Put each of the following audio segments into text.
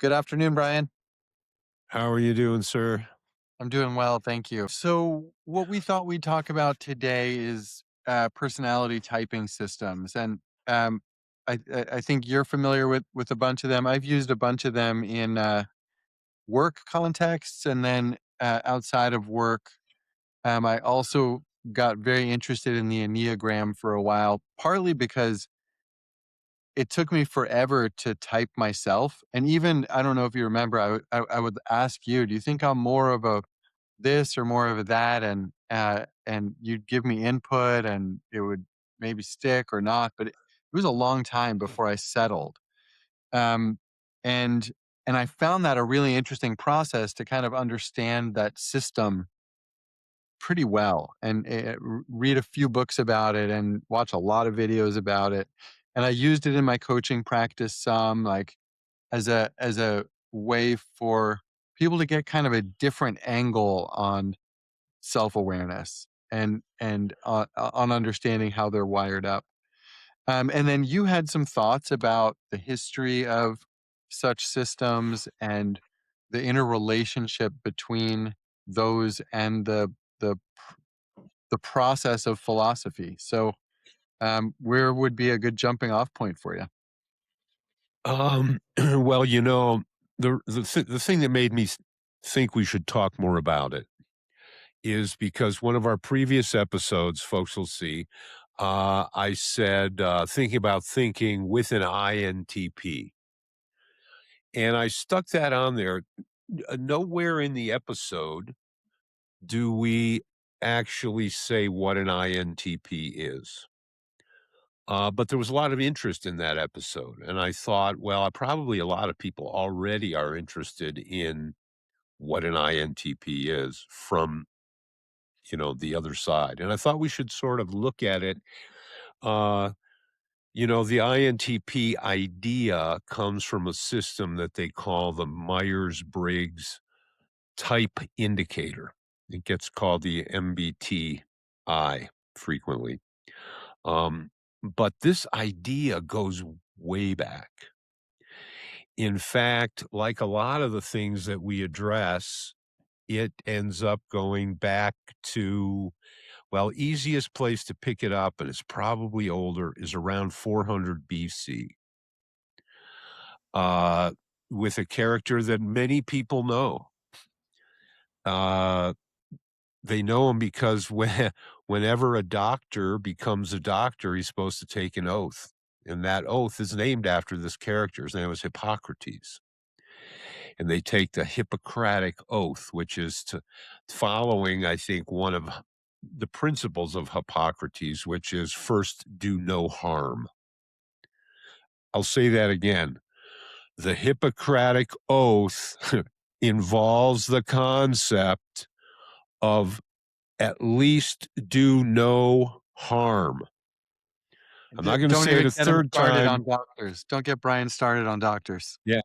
Good afternoon, Brian. How are you doing, sir? I'm doing well, thank you. So, what we thought we'd talk about today is personality typing systems, and um, I think you're familiar with a bunch of them. I've used a bunch of them in work contexts, and then outside of work, I also got very interested in the Enneagram for a while, partly because it took me forever to type myself, and even I don't know if you remember, I would ask you, do you think I'm more of a this or more of a that, and you'd give me input and it would maybe stick or not, but it was a long time before I settled. Um, and and I found that a really interesting process to kind of understand that system pretty well and read a few books about it and watch a lot of videos about it. And I used it in my coaching practice some, like as a way for people to get kind of a different angle on self-awareness and on understanding how they're wired up. And then you had some thoughts about the history of such systems and the interrelationship between those and the the process of philosophy. So, where would be a good jumping off point for you? Well, the thing that made me think we should talk more about it is because one of our previous episodes, folks will see, I said thinking about thinking with an INTP, and I stuck that on there. Nowhere in the episode do we actually say what an INTP is. But there was a lot of interest in that episode, and I thought, well, probably a lot of people already are interested in what an INTP is from, the other side, and I thought we should sort of look at it. Uh, the INTP idea comes from a system that they call the Myers-Briggs Type Indicator. It gets called the MBTI frequently. Um, but this idea goes way back. In fact, like a lot of the things that we address, it ends up going back to, well, easiest place to pick it up, and it's probably older, is around 400 BC, uh, with a character that many people know. Uh, they know him because whenever a doctor becomes a doctor, he's supposed to take an oath. And that oath is named after this character. His name was Hippocrates. And they take the Hippocratic Oath, which is to following, I think, one of the principles of Hippocrates, which is first do no harm. I'll say that again. The Hippocratic Oath involves the concept of at least do no harm. I'm not going to Don't say it even a get him third started time. on doctors. Don't get Brian started on doctors. Yeah.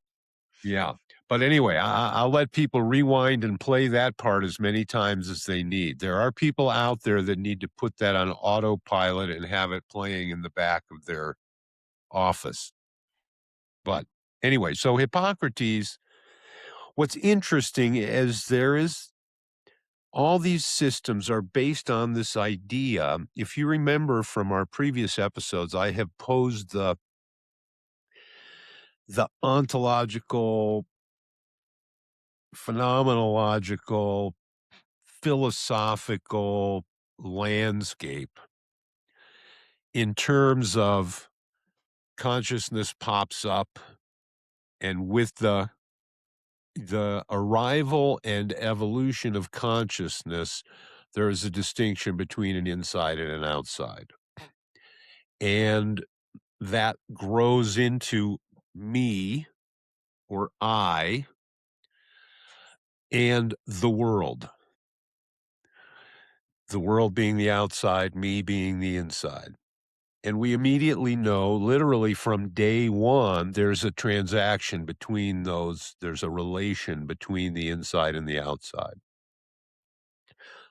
Yeah. But anyway, I'll let people rewind and play that part as many times as they need. There are people out there that need to put that on autopilot and have it playing in the back of their office. But anyway, so Hippocrates, what's interesting is there is all these systems are based on this idea. If you remember from our previous episodes, I have posed the ontological, phenomenological, philosophical landscape in terms of consciousness pops up, and with the arrival and evolution of consciousness, there is a distinction between an inside and an outside. And that grows into me or I and the world being the outside, me being the inside. And we immediately know, literally from day one, there's a transaction between those, there's a relation between the inside and the outside.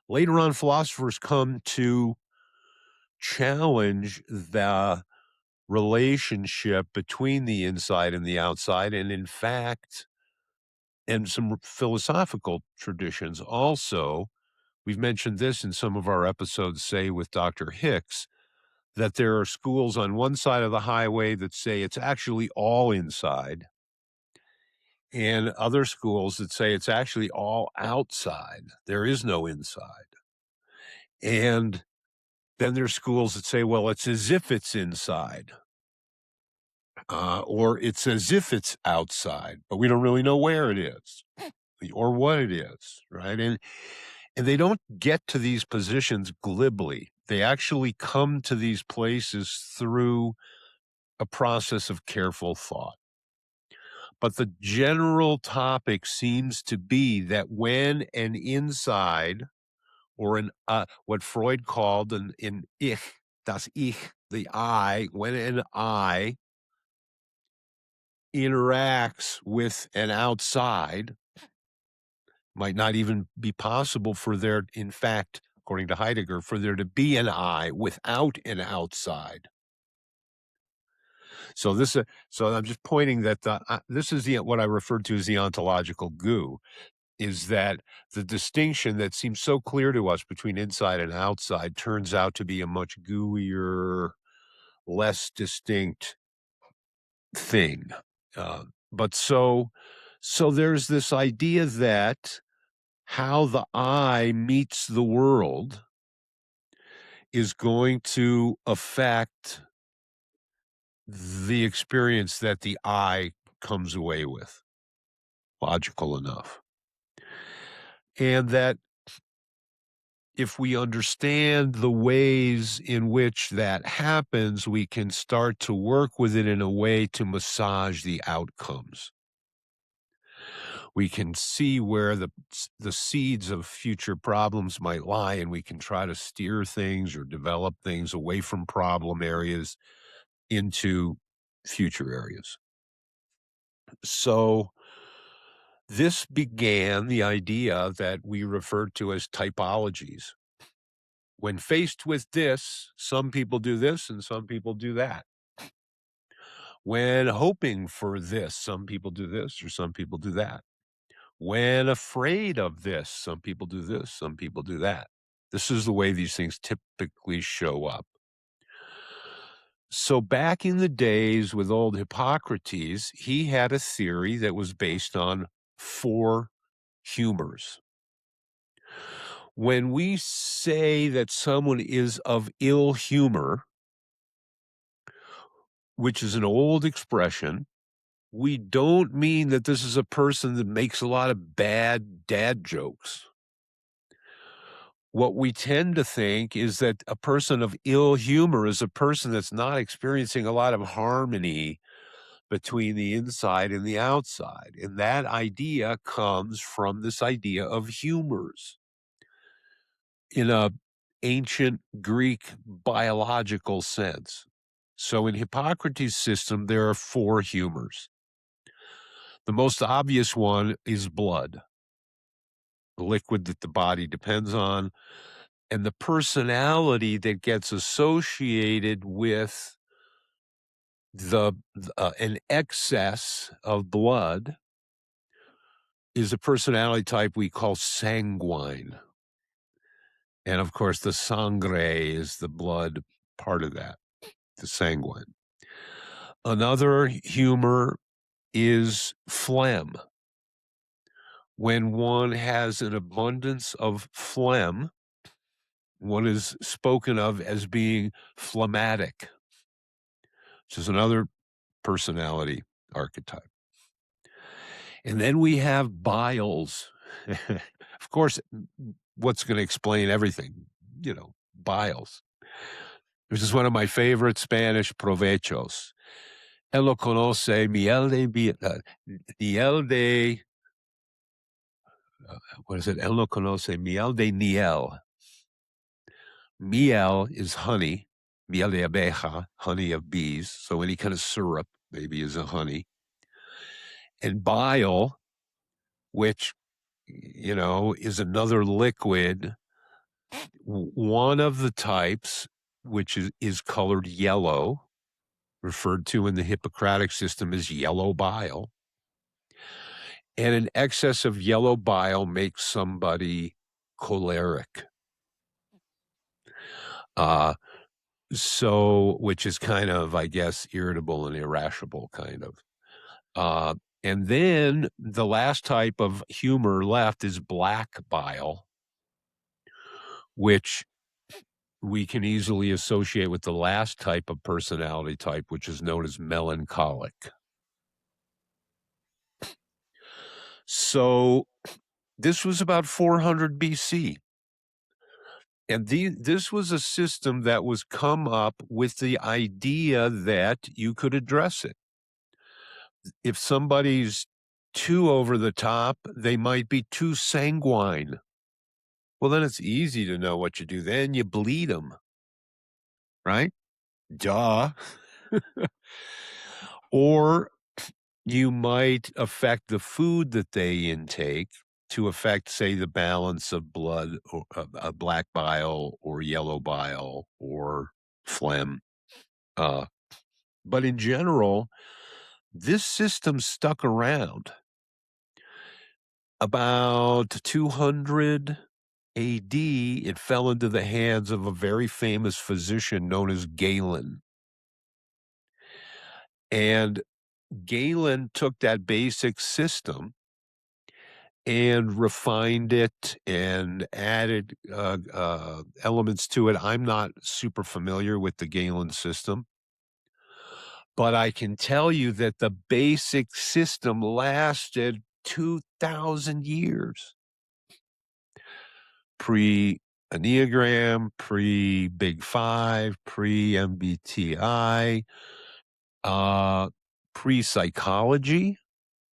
Later on, philosophers come to challenge the relationship between the inside and the outside. And in fact, and some philosophical traditions also. We've mentioned this in some of our episodes, say with Dr. Hicks, that there are schools on one side of the highway that say it's actually all inside, and other schools that say it's actually all outside. There is no inside. And then there's schools that say, well, it's as if it's inside, or it's as if it's outside, but we don't really know where it is or what it is, right? And they don't get to these positions glibly. They actually come to these places through a process of careful thought. But the general topic seems to be that when an inside or an what Freud called an Ich, das Ich, the I, when an I interacts with an outside, might not even be possible for there, in fact, according to Heidegger, for there to be an I without an outside. So so I'm just pointing that this is what I referred to as the ontological goo, is that the distinction that seems so clear to us between inside and outside turns out to be a much gooier, less distinct thing. But so there's this idea that how the I meets the world is going to affect the experience that the I comes away with, logical enough. And that if we understand the ways in which that happens, we can start to work with it in a way to massage the outcomes. We can see where the seeds of future problems might lie, and we can try to steer things or develop things away from problem areas into future areas. So this began the idea that we refer to as typologies. When faced with this, some people do this and some people do that. When hoping for this, some people do this or some people do that. When afraid of this, some people do this, some people do that. This is the way these things typically show up. So back in the days with old Hippocrates, he had a theory that was based on 4 humors. When we say that someone is of ill humor, which is an old expression, we don't mean that this is a person that makes a lot of bad dad jokes. What we tend to think is that a person of ill humor is a person that's not experiencing a lot of harmony between the inside and the outside. And that idea comes from this idea of humors in a ancient Greek biological sense. So in Hippocrates' system, there are 4 humors. The most obvious one is blood, the liquid that the body depends on, and the personality that gets associated with an excess of blood is a personality type we call sanguine. And of course, the sangre is the blood part of that, the sanguine. Another humor is phlegm. When one has an abundance of phlegm, one is spoken of as being phlegmatic, which is another personality archetype. And then we have biles. Of course, what's going to explain everything? Biles. This is one of my favorite Spanish provechos. Él lo conoce, miel de, what is it? Él lo conoce, miel de miel. Miel is honey, miel de abeja, honey of bees. So any kind of syrup maybe is a honey. And bile, which, is another liquid. One of the types, which is colored yellow, referred to in the Hippocratic system as yellow bile. and an excess of yellow bile makes somebody choleric. Uh, so which is kind of, I guess, irritable and irascible kind of. Uh, and then the last type of humor left is black bile, which we can easily associate with the last type of personality type, which is known as melancholic. So this was about 400 BC. And this was a system that was come up with the idea that you could address it. If somebody's too over the top, they might be too sanguine. Well, then it's easy to know what you do. Then you bleed them, right? Duh. Or you might affect the food that they intake to affect, say, the balance of blood or black bile or yellow bile or phlegm. Uh, but in general, this system stuck around about 200 AD. It fell into the hands of a very famous physician known as Galen. And Galen took that basic system and refined it and added elements to it. I'm not super familiar with the Galen system, but I can tell you that the basic system lasted 2,000 years. Pre Enneagram, pre Big Five, pre MBTI, uh, pre psychology,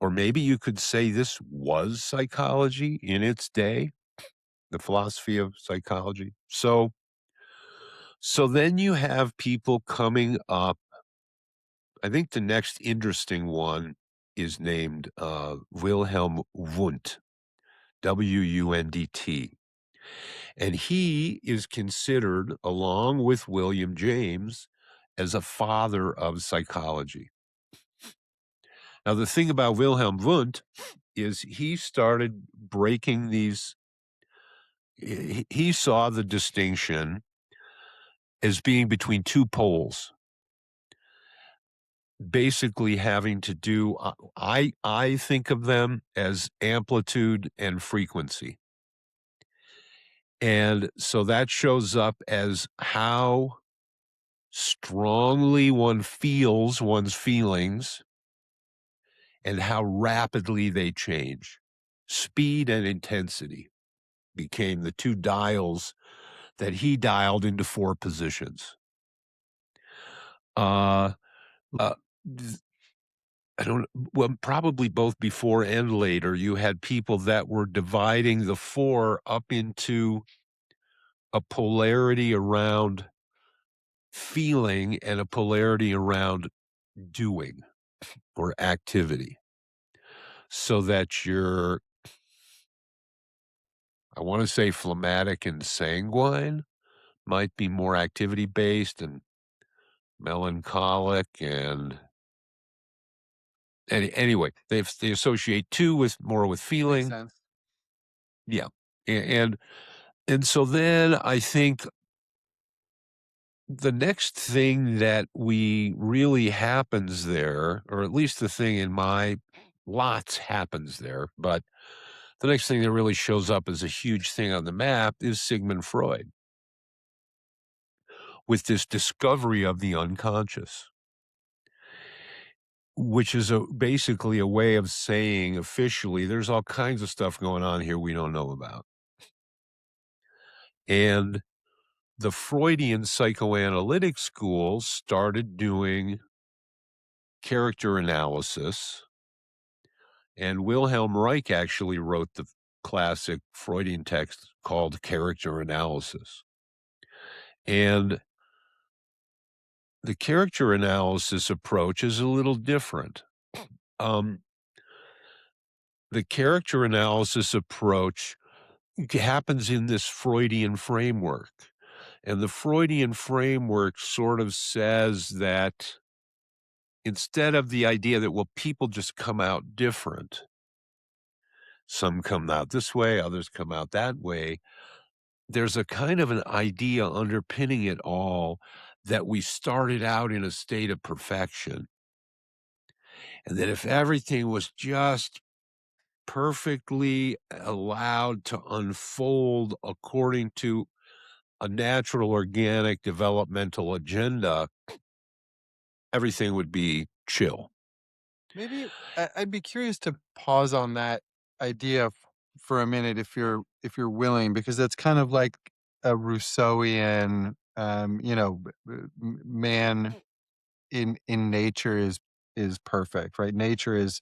or maybe you could say this was psychology in its day, the philosophy of psychology. So then you have people coming up. I think the next interesting one is named Wilhelm Wundt, Wundt. And he is considered, along with William James, as a father of psychology. Now, the thing about Wilhelm Wundt is he started breaking these, he saw the distinction as being between two poles, basically having to do, I think of them as amplitude and frequency. And so that shows up as how strongly one feels one's feelings and how rapidly they change. Speed and intensity became the two dials that he dialed into four positions. Uh, uh, th- I don't, well, probably both before and later, you had people that were dividing the four up into a polarity around feeling and a polarity around doing or activity. So that you're, I want to say phlegmatic and sanguine might be more activity based, and melancholic and anyway, they associate two with more with Makes feeling. sense. Yeah. And and so then I think the next thing that we really happens there, or at least the thing in my lots happens there, but the next thing that really shows up as a huge thing on the map is Sigmund Freud with this discovery of the unconscious, which is basically a way of saying officially there's all kinds of stuff going on here we don't know about. And the Freudian psychoanalytic schools started doing character analysis, and Wilhelm Reich actually wrote the classic Freudian text called Character Analysis. And the character analysis approach is a little different. Um, the character analysis approach happens in this Freudian framework. And the Freudian framework sort of says that instead of the idea that, well, people just come out different, Some come out this way, others come out that way. There's a kind of an idea underpinning it all that we started out in a state of perfection, and that if everything was just perfectly allowed to unfold according to a natural, organic, developmental agenda, everything would be chill. Maybe I'd be curious to pause on that idea for a minute if you're willing, because that's kind of like a Rousseauian, man in nature is perfect, right? Nature is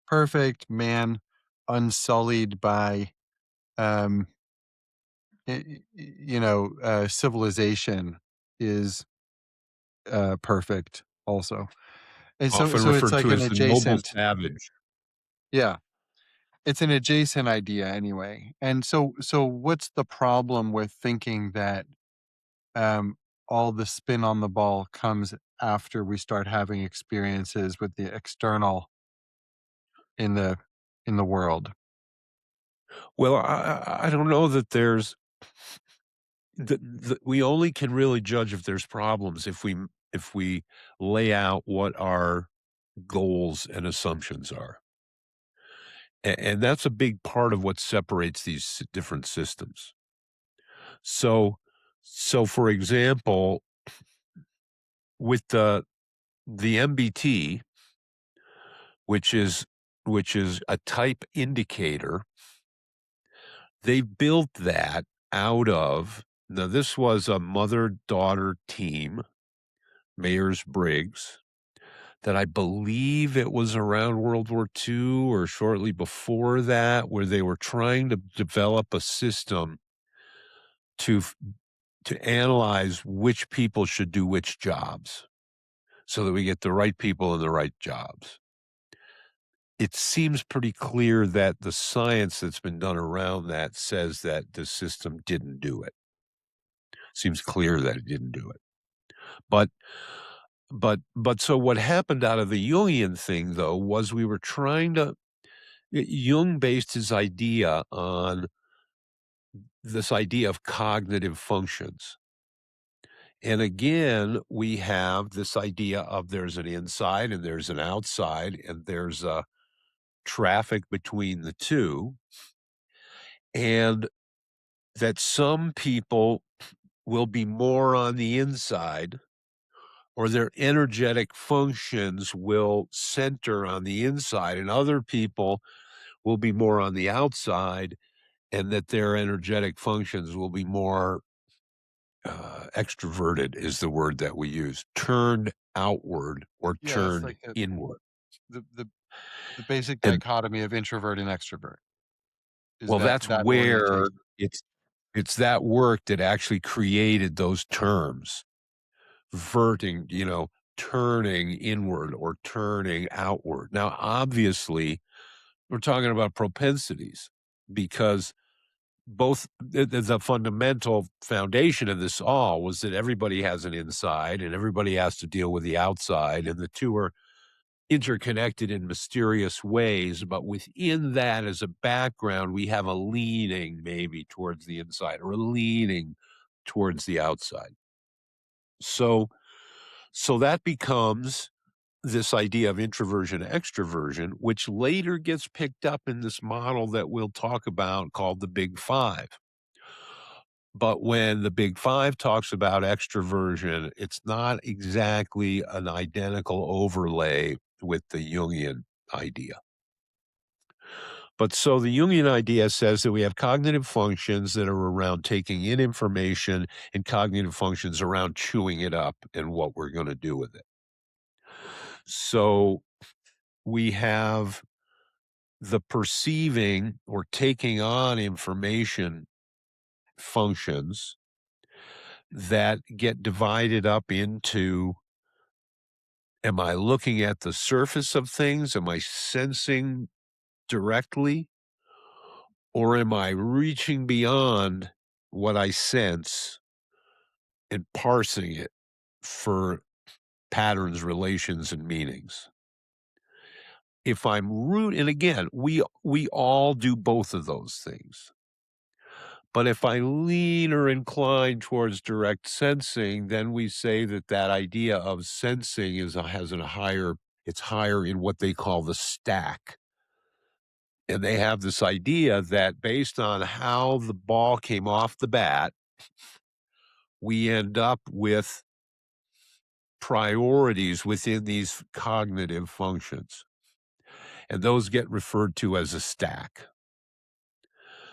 perfect. Man, unsullied by um, civilization, is perfect also. And so Often so it's referred like to an as the noble adjacent, savage. yeah. It's an adjacent idea anyway. And so what's the problem with thinking that, um, all the spin on the ball comes after we start having experiences with the external in the world? Well, I don't know that there's we only can really judge if there's problems if we lay out what our goals and assumptions are. And that's a big part of what separates these different systems. So so for example, with the MBT, which is a type indicator, they built that out of now this was a mother-daughter team, Myers-Briggs, that I believe it was around World War II or shortly before that, where they were trying to develop a system to f to analyze which people should do which jobs, so that we get the right people in the right jobs. It seems pretty clear that the science that's been done around that says that the system didn't do it. Seems clear that it didn't do it. But but so what happened out of the Jungian thing, though, was we were trying to Jung based his idea on this idea of cognitive functions. And again, we have this idea of there's an inside and there's an outside, and there's a traffic between the two, and that some people will be more on the inside or their energetic functions will center on the inside, and other people will be more on the outside, and that their energetic functions will be more extroverted is the word that we use, turned outward or Yeah, it's turned like the inward. the the the basic And dichotomy of introvert and extrovert is well, that that's that where orientation. it's that work that actually created those terms, verting, turning inward or turning outward. Now, obviously, we're talking about propensities because both the fundamental foundation of this all was that everybody has an inside and everybody has to deal with the outside, and the two are interconnected in mysterious ways. But within that, as a background, we have a leaning maybe towards the inside or a leaning towards the outside. So, so that becomes this idea of introversion extroversion, which later gets picked up in this model that we'll talk about called the Big Five. But when the Big Five talks about extroversion, it's not exactly an identical overlay with the Jungian idea. But so the Jungian idea says that we have cognitive functions that are around taking in information and cognitive functions around chewing it up and what we're going to do with it. So we have the perceiving or taking on information functions that get divided up into, am I looking at the surface of things? Am I sensing directly? Or am I reaching beyond what I sense and parsing it for patterns, relations, and meanings? If I'm root and again, we all do both of those things. But if I lean or incline towards direct sensing, then we say that that idea of sensing has a higher it's higher in what they call the stack. And they have this idea that based on how the ball came off the bat, we end up with priorities within these cognitive functions. And those get referred to as a stack.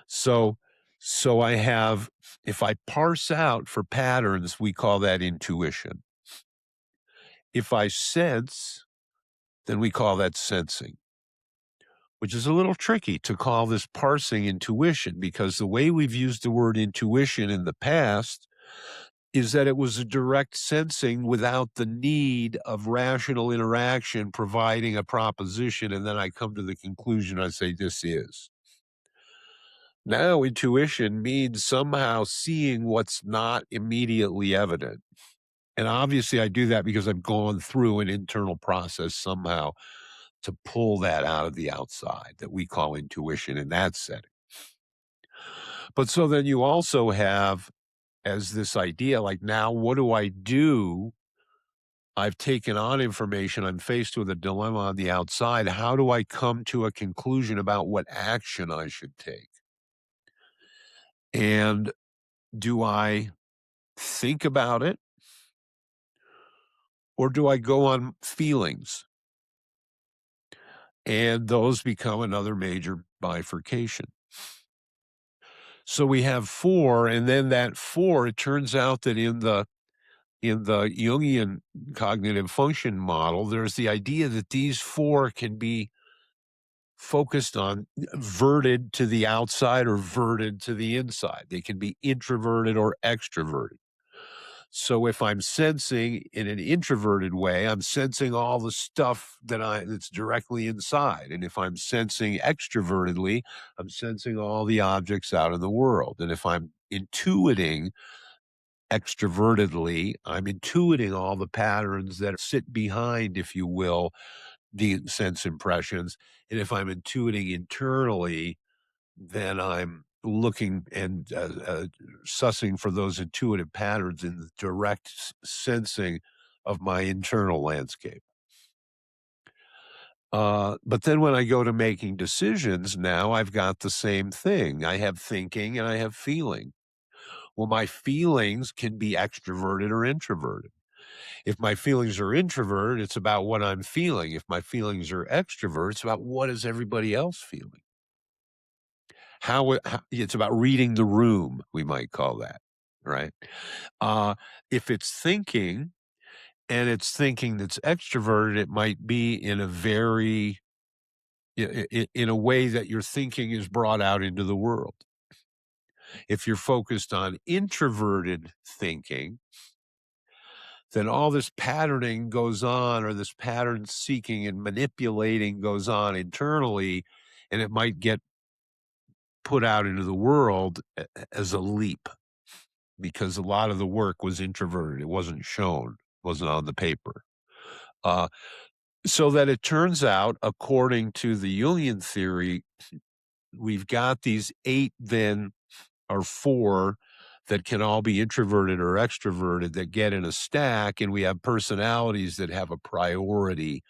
So so I have if I parse out for patterns, we call that intuition. If I sense, then we call that sensing, which is a little tricky to call this parsing intuition because the way we've used the word intuition in the past is that it was a direct sensing without the need of rational interaction providing a proposition. And then I come to the conclusion, I say, this is. Now, intuition means somehow seeing what's not immediately evident. And obviously, I do that because I've gone through an internal process somehow to pull that out of the outside that we call intuition in that setting. But so then you also have as this idea like, now what do I do? I've taken on information. I'm faced with a dilemma on the outside. How do I come to a conclusion about what action I should take? And do I think about it or do I go on feelings? And those become another major bifurcation. So we have four, and then that four, it turns out that in the Jungian cognitive function model, there's the idea that these four can be focused on verted to the outside or verted to the inside. They can be introverted or extroverted. So if I'm sensing in an introverted way, I'm sensing all the stuff that's directly inside. And if I'm sensing extrovertedly, I'm sensing all the objects out in the world. And if I'm intuiting extrovertedly, I'm intuiting all the patterns that sit behind, if you will, the sense impressions. And if I'm intuiting internally, then I'm looking and sussing for those intuitive patterns in the direct sensing of my internal landscape. But then when I go to making decisions, now I've got the same thing. I have thinking and I have feeling. Well, my feelings can be extroverted or introverted. If my feelings are introverted, it's about what I'm feeling. If my feelings are extrovert, it's about what is everybody else feeling. How it's about reading the room, we might call that, right? If it's thinking and it's thinking that's extroverted, it might be in a very in a way that your thinking is brought out into the world. If you're focused on introverted thinking, then all this patterning goes on, or this pattern seeking and manipulating goes on internally, and it might get put out into the world as a leap because a lot of the work was introverted. It wasn't shown, wasn't on the paper. Uh, so that it turns out, according to the Jungian theory, we've got these eight then or four that can all be introverted or extroverted that get in a stack, and we have personalities that have a priority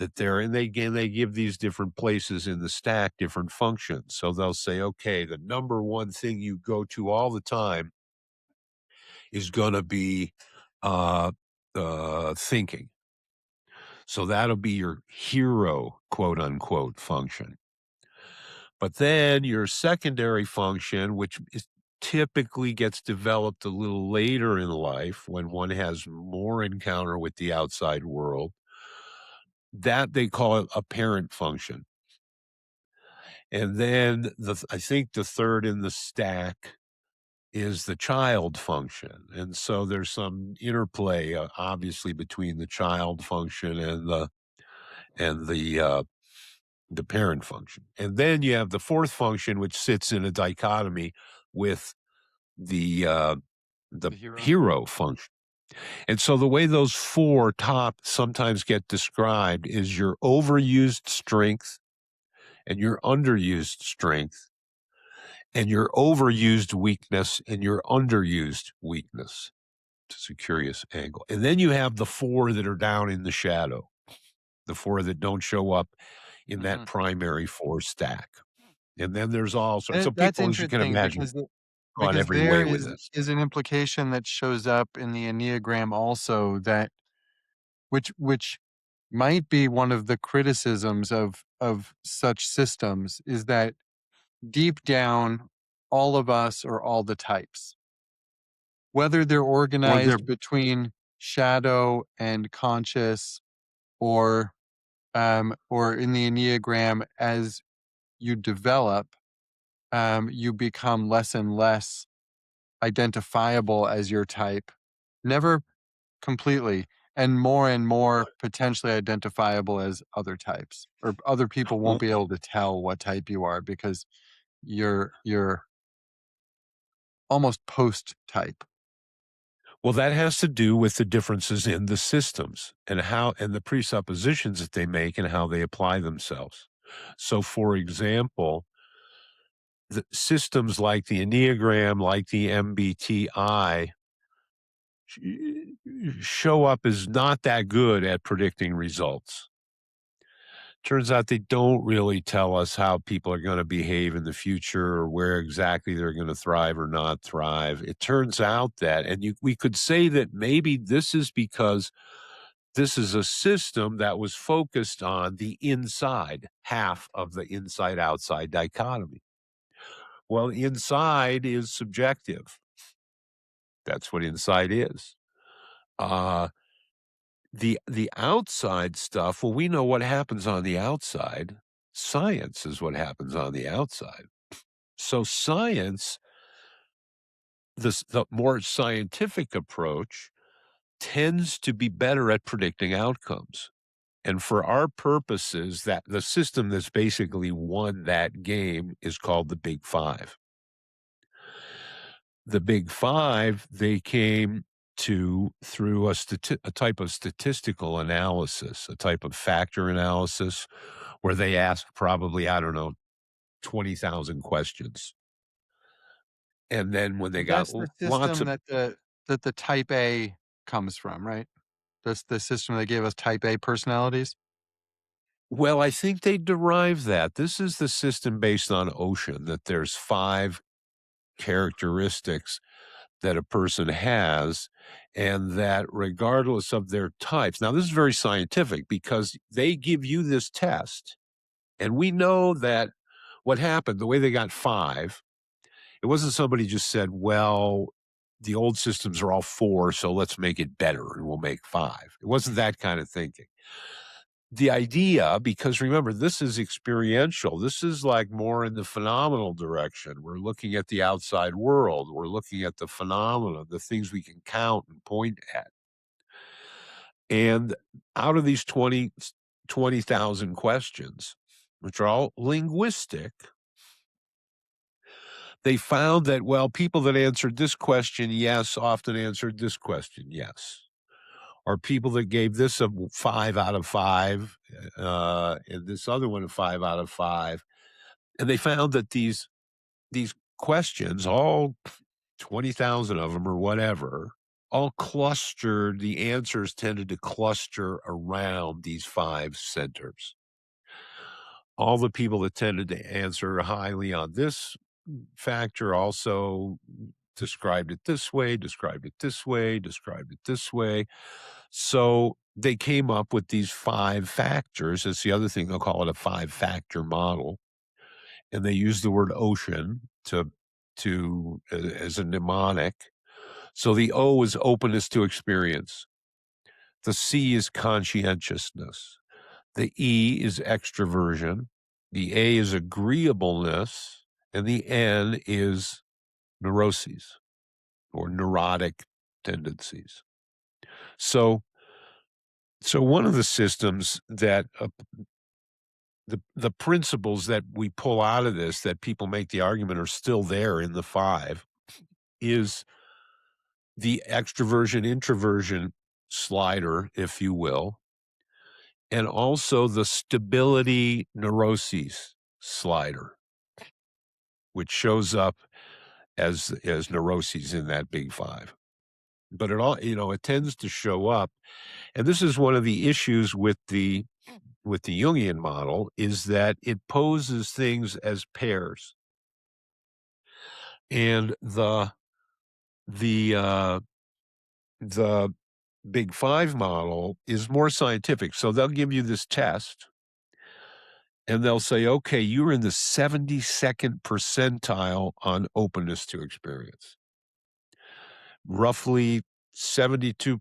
that they give these different places in the stack different functions. So they'll say, okay, the number one thing you go to all the time is going to be uh, thinking. So that'll be your hero, quote unquote, function. But then your secondary function, which is typically gets developed a little later in life when one has more encounter with the outside world, that they call it a parent function. And then I think the third in the stack is the child function. And so there's some interplay, obviously, between the child function and the parent function. And then you have the fourth function, which sits in a dichotomy with the The hero. hero function. And so the way those 4 top sometimes get described is your overused strength and your underused strength and your overused weakness and your underused weakness. It's a curious angle. And then you have the 4 that are down in the shadow, the 4 that don't show up in that Mhm. primary 4 stack. And then there's all sorts, so That's people, as you can interesting imagine, gone because every there way with this. is an implication that shows up in the Enneagram also that which might be one of the criticisms of such systems is that deep down, all of us are all the types. Whether they're Or they're organized between shadow and conscious or in the Enneagram as you develop, you become less and less identifiable as your type. Never completely, and more potentially identifiable as other types, or other people won't be able to tell what type you are because you're almost post type. Well, that has to do with the differences in the systems and how and the presuppositions that they make and how they apply themselves. So, for example, the systems like the Enneagram, like the MBTI, sh- show up as not that good at predicting results. Turns out they don't really tell us how people are going to behave in the future or where exactly they're going to thrive or not thrive. It turns out that, and we could say that maybe this is because this is a system that was focused on the inside, half of the inside outside dichotomy. Well, inside is subjective. That's what inside is. Uh, the outside stuff, well, we know what happens on the outside. Science is what happens on the outside. So science, the more scientific approach tends to be better at predicting outcomes. And for our purposes, that the system that's basically won that game is called the Big Five. The Big Five, they came to through a type of statistical analysis, a type of factor analysis, where they asked probably, I don't know, 20,000 questions. And then when they got That's the lots system of, that the type A comes from, right? That's the system that gave us type A personalities. well, I think they derive that. This is the system based on Ocean, that there's 5 characteristics that a person has, and that regardless of their types, now this is very scientific because they give you this test, and we know that what happened, the way they got 5, it wasn't somebody just said, well, the old systems are all 4, so let's make it better and we'll make 5. It wasn't that kind of thinking. The idea, because remember, this is experiential. This is like more in the phenomenal direction. We're looking at the outside world. We're looking at the phenomena, the things we can count and point at. And out of these 20,000 questions, which are all linguistic, they found that, well, people that answered this question, yes, often answered this question, yes. Or people that gave this a 5 out of 5, and this other one a 5 out of 5. And they found that these questions, all 20,000 of them or whatever, all clustered, the answers tended to cluster around these 5 centers. All the people that tended to answer highly on this factor also described it this way, described it this way, described it this way. So they came up with these 5 factors. That's the other thing. They'll call it a 5-factor model. And they use the word ocean as a mnemonic. So the O is openness to experience. The C is conscientiousness. The E is extroversion. The A is agreeableness. And the N is neuroses or neurotic tendencies. So, so one of the systems that the principles that we pull out of this that people make the argument are still there in the 5 is the extroversion introversion slider, if you will, and also the stability neuroses slider, which shows up as neuroses in that big five. But it all, it tends to show up. And this is one of the issues with the Jungian model is that it poses things as pairs. And the the big five model is more scientific. So they'll give you this test and they'll say, okay, you're in the 72nd percentile on openness to experience. Roughly 72,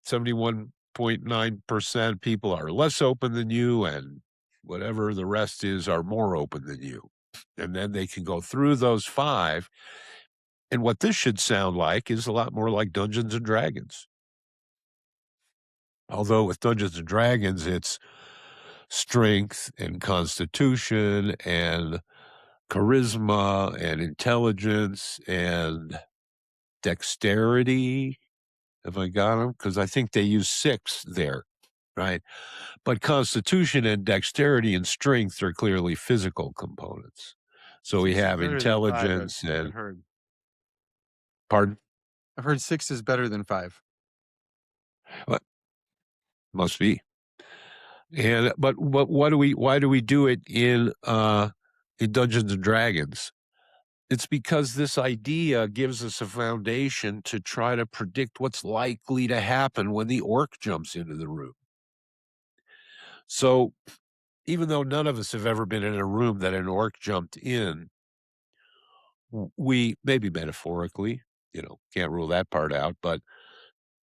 71.9% people are less open than you, and whatever the rest is are more open than you. And then they can go through those five. And what this should sound like is a lot more like Dungeons and Dragons. Although with Dungeons and Dragons, it's strength and constitution and charisma and intelligence and dexterity. Have I got them? Because I think they use 6 there, right? But constitution and dexterity and strength are clearly physical components. So we 6 is have better than 5, intelligence I've and heard. pardon? I've heard 6 is better than 5. What must be. And but why do we do it in Dungeons and Dragons? It's because this idea gives us a foundation to try to predict what's likely to happen when the orc jumps into the room. So even though none of us have ever been in a room that an orc jumped in, we maybe metaphorically, can't rule that part out, but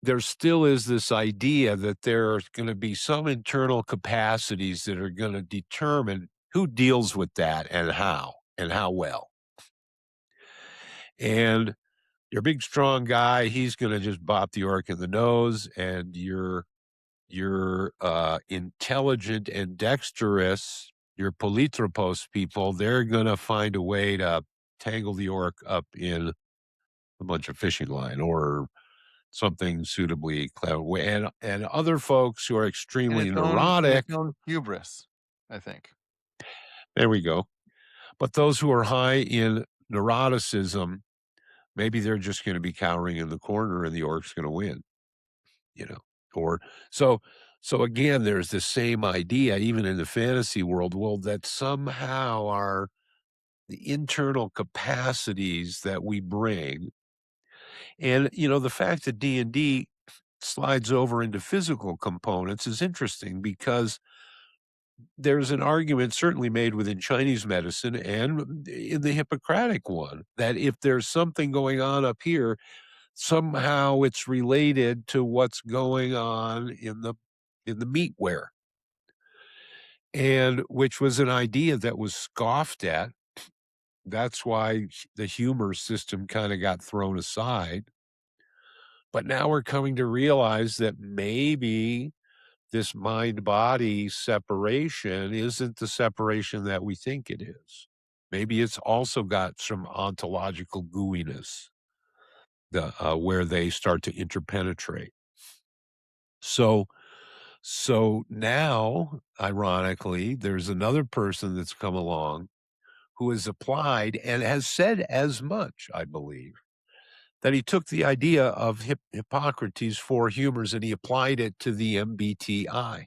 there still is this idea that there are going to be some internal capacities that are going to determine who deals with that and how well. And your big strong guy, he's going to just bop the orc in the nose, and your intelligent and dexterous, your polytropos people, they're going to find a way to tangle the orc up in a bunch of fishing line or something suitably clever. And other folks who are extremely In its neurotic, own hubris, I think. there we go. But those who are high in neuroticism, maybe they're just going to be cowering in the corner and the orc's going to win, you know. Or so so again, there's the same idea, even in the fantasy world, well, that somehow our the internal capacities that we bring, and the fact that D&D slides over into physical components is interesting because there's an argument certainly made within Chinese medicine and in the Hippocratic one that if there's something going on up here, somehow it's related to what's going on in the meatware. And which was an idea that was scoffed at. That's why the humor system kind of got thrown aside. But now we're coming to realize that maybe this mind body separation isn't the separation that we think it is. Maybe it's also got some ontological gooiness where they start to interpenetrate. So, so now, ironically, there's another person that's come along who has applied and has said as much, I believe, that he took the idea of Hippocrates' 4 humors and he applied it to the MBTI.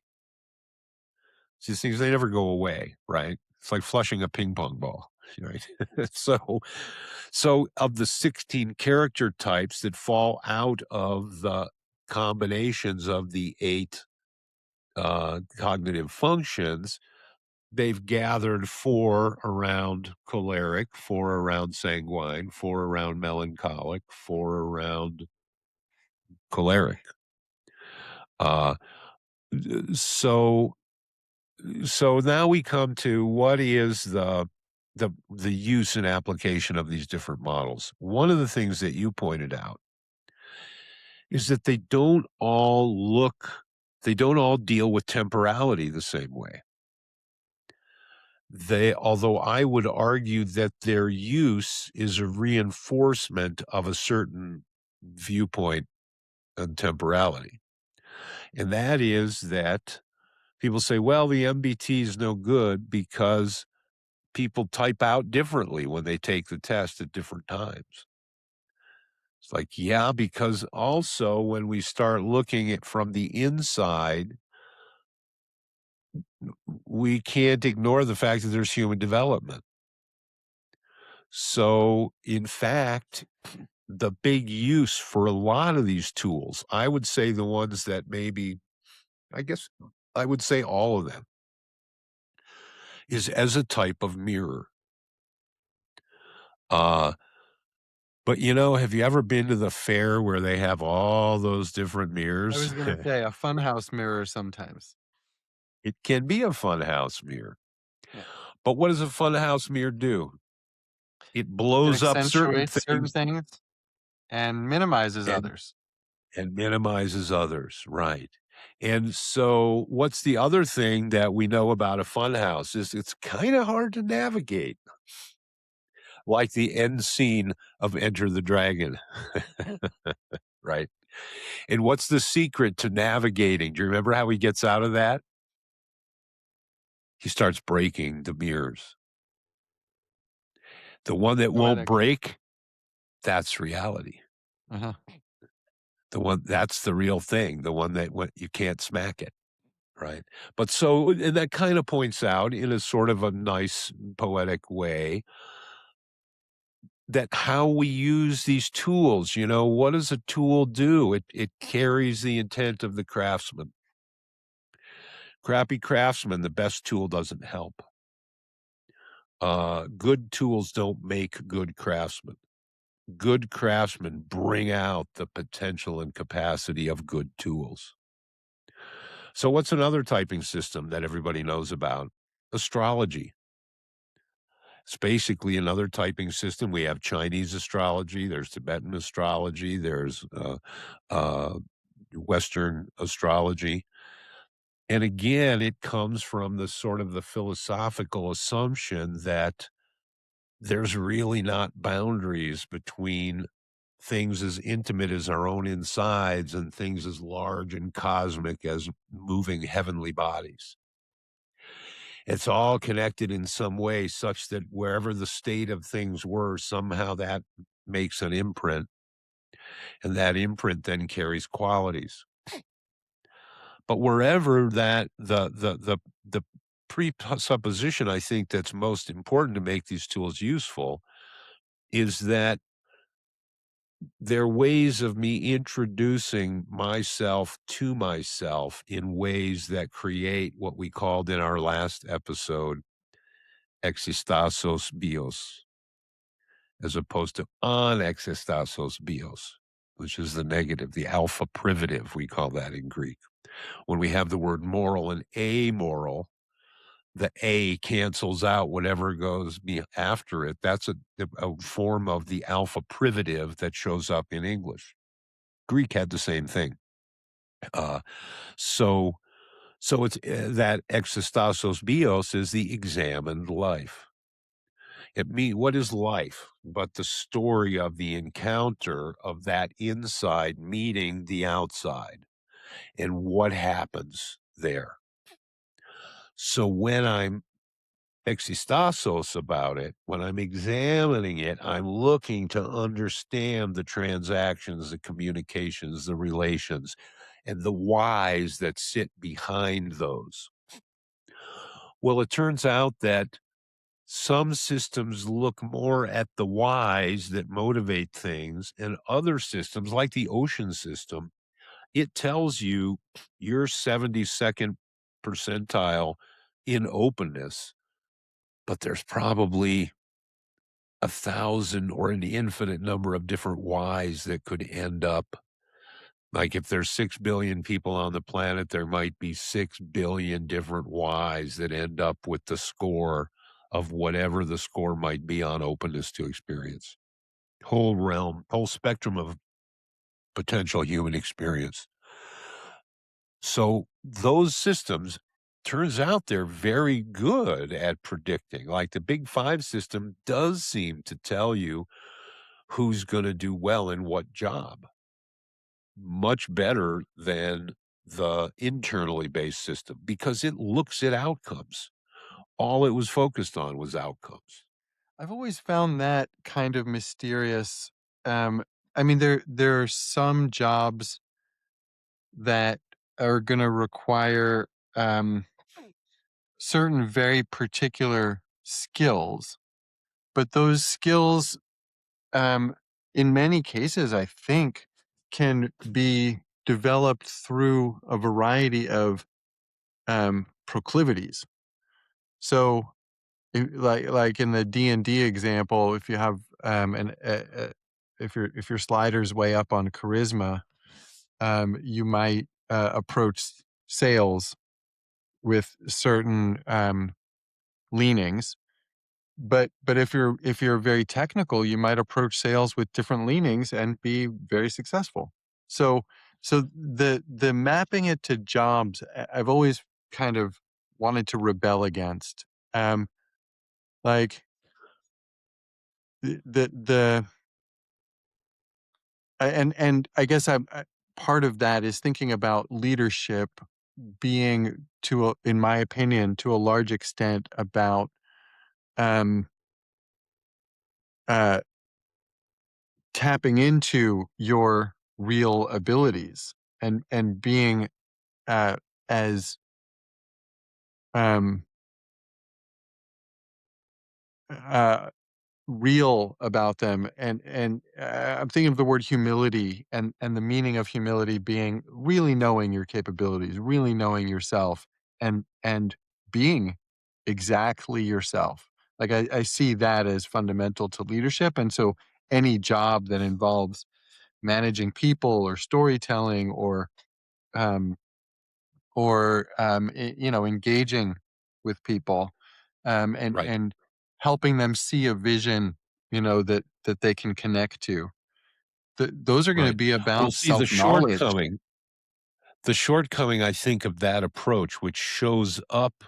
These things, they never go away, right? It's like flushing a ping pong ball, right? So of the 16 character types that fall out of the combinations of the 8 cognitive functions, they've gathered 4 around choleric, 4 around sanguine, 4 around melancholic, 4 around choleric. Uh, so so now we come to what is the use and application of these different models. One of the things that you pointed out is that they don't all deal with temporality the same way. Although I would argue that their use is a reinforcement of a certain viewpoint on temporality. And that is that people say, well, the MBT is no good because people type out differently when they take the test at different times. It's like, yeah, because also when we start looking at from the inside, we can't ignore the fact that there's human development. So, in fact, the big use for a lot of these tools, I would say the ones that maybe, I guess I would say all of them, is as a type of mirror. Uh, but have you ever been to the fair where they have all those different I mirrors? was gonna say a funhouse mirror sometimes. It can be a funhouse mirror. Yeah. But what does a funhouse mirror do? It It blows up certain accentuates certain things things and minimizes and others. minimizes others, right. And so what's the other thing that we know about a funhouse is it's kinda hard to navigate, like the end scene of Enter the Dragon, right? And what's the secret to navigating? Do you remember how he gets out of that? He starts breaking the mirrors. The one that won't Poetic. break, that's reality. Uh-huh. The one that's the real thing, the one that you can't smack it, right? But so and that kinda points out in a sort of a nice poetic way that how we use these tools, what does a tool do? It carries the intent of the craftsman. Crappy craftsman, the best tool doesn't help. Good tools don't make good craftsmen. Good craftsmen bring out the potential and capacity of good tools. So what's another typing system that everybody knows about? Astrology. It's basically another typing system. We have Chinese astrology, there's Tibetan astrology, there's uh, Western astrology. And again, it comes from the sort of the philosophical assumption that there's really not boundaries between things as intimate as our own insides and things as large and cosmic as moving heavenly bodies. It's all connected in some way such that wherever the state of things were, somehow that makes an imprint, and that imprint then carries qualities. But wherever that the presupposition I think that's most important to make these tools useful is that they're ways of me introducing myself to myself in ways that create what we called in our last episode existasos bios, as opposed to anexestasos bios, which is the negative, the alpha privative, we call that in Greek. When we have the word moral and amoral, the A cancels out whatever goes after it. That's a form of the alpha privative that shows up in English. Greek had the same thing. Uh, so, so it's that existasos bios is the examined life. It mean what is life but the story of the encounter of that inside meeting the outside and what happens there. So when I'm existasos about it, when I'm examining it, I'm looking to understand the transactions, the communications, the relations, and the whys that sit behind those. Well, it turns out that some systems look more at the whys that motivate things, and other systems, like the ocean system, it tells you your 72nd percentile in openness, but there's probably 1,000 or an infinite number of different whys that could end up. Like if there's 6 billion people on the planet, there might be 6 billion different whys that end up with the score of whatever the score might be on openness to experience. Whole realm, whole spectrum of potential human experience. So those systems, turns out they're very good at predicting. Like the Big Five system does seem to tell you who's going to do well in what job. much better than the internally based system because it looks at outcomes. All it was focused on was outcomes. I've always found that kind of mysterious. Um, I mean, there are some jobs that are going to require um, certain very particular skills, but those skills, um, in many cases, I think, can be developed through a variety of proclivities. So, like in the D&D example, if you have if your slider's way up on charisma, you might approach sales with certain leanings. But if you're very technical, you might approach sales with different leanings and be very successful. So the mapping it to jobs, I've always kind of wanted to rebel against. Um, like the and I guess part of that is thinking about leadership being in my opinion, to a large extent about um, uh, tapping into your real abilities and being uh, as um, uh, real about them and I'm thinking of the word humility and the meaning of humility being really knowing your capabilities, really knowing yourself and being exactly yourself. Like I see that as fundamental to leadership. And so any job that involves managing people or storytelling um engaging with people Right. and helping them see a vision, that they can connect to. Those are going to Right. be Well, about see, self-knowledge. the shortcoming, I think, of that approach, which shows up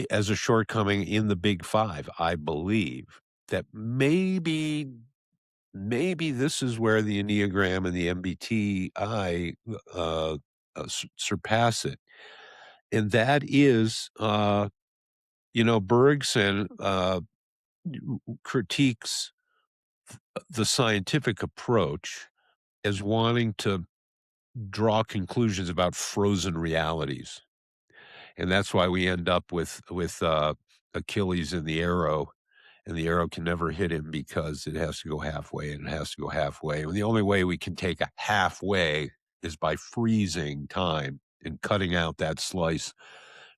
as a shortcoming in the big five, I believe that maybe this is where the Enneagram and the MBTI surpass it. And that is, Bergson critiques the scientific approach as wanting to draw conclusions about frozen realities. And that's why we end up with Achilles and the arrow can never hit him because it has to go halfway, and it has to go halfway. And the only way we can take a halfway is by freezing time and cutting out that slice,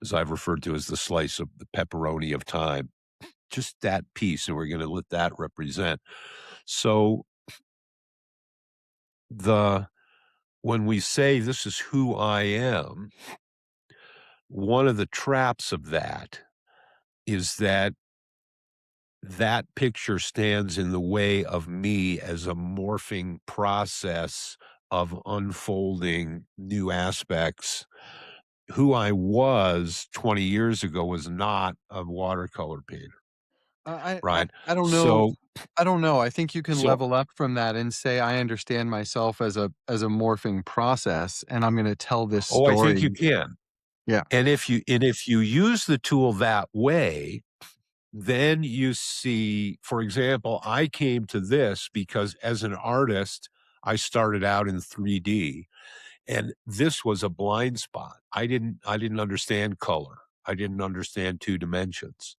as I've referred to as the slice of the pepperoni of time. Just that piece, and we're going to let that represent. So the when we say this is who I am, one of the traps of that is that that picture stands in the way of me as a morphing process of unfolding new aspects. Who I was 20 years ago was not a watercolor painter, right? I don't know. So I don't know. I think you can so level up from that and say I understand myself as a morphing process, and I'm going to tell this oh, I think you story. can. Yeah. And if you use the tool that way, then you see, for example, I came to this because as an artist, I started out in 3D. And this was a blind spot. I didn't understand color. I didn't understand 2 dimensions.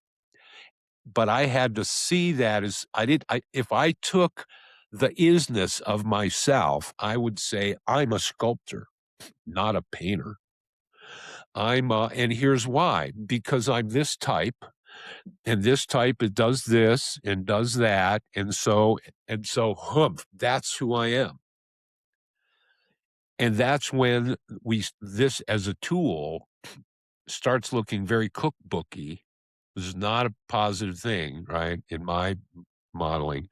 But I had to see that as if I took the isness of myself, I would say I'm a sculptor, not a painter. And here's why, because I'm this type, and this type it does this and does that, and so humph, that's who I am. And that's when this as a tool starts looking very cookbooky. This is not a positive thing, right, in my modeling,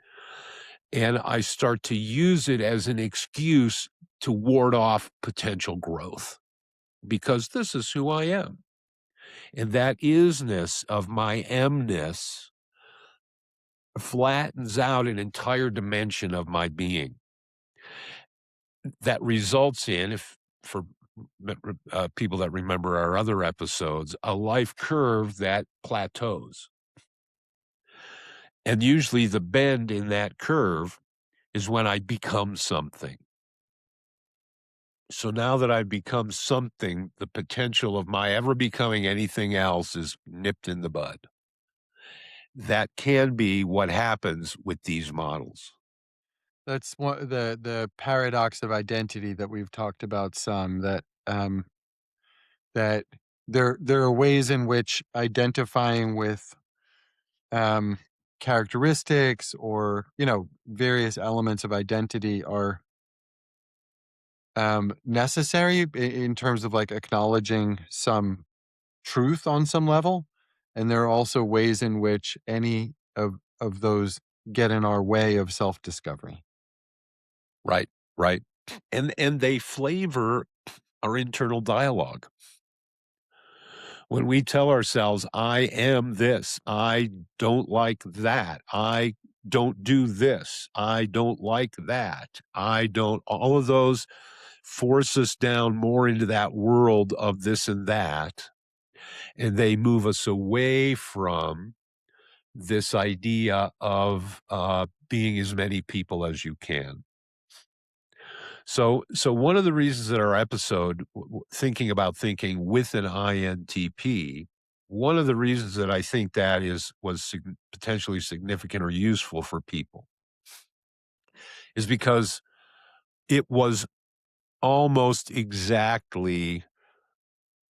and I start to use it as an excuse to ward off potential growth because this is who I am, and that isness of my amness flattens out an entire dimension of my being. that results in, if for people that remember our other episodes, a life curve that plateaus. And usually the bend in that curve is when I become something. So now that I've become something, the potential of my ever becoming anything else is nipped in the bud. That can be what happens with these models. That's one the paradox of identity that we've talked about some, that there are ways in which identifying with, um, characteristics or, various elements of identity are, necessary in terms of, like, acknowledging some truth on some level, and there are also ways in which any of those get in our way of self-discovery. Right, right. And they flavor our internal dialogue. When we tell ourselves, "I am this. I don't like that. I don't do this. I don't like that. I don't," all of those force us down more into that world of this and that, and they move us away from this idea of, being as many people as you can. So one of the reasons that our episode, thinking about thinking with an INTP, one of the reasons that I think that was potentially significant or useful for people is because it was almost exactly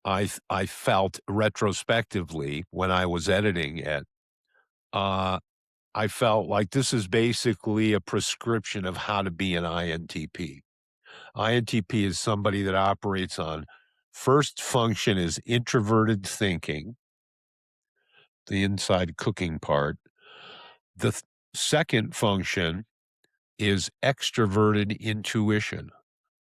I felt retrospectively when I was editing it. Uh, I felt like this is basically a prescription of how to be an INTP. INTP is somebody that operates on first function is introverted thinking, the inside cooking part. The second function is extroverted intuition,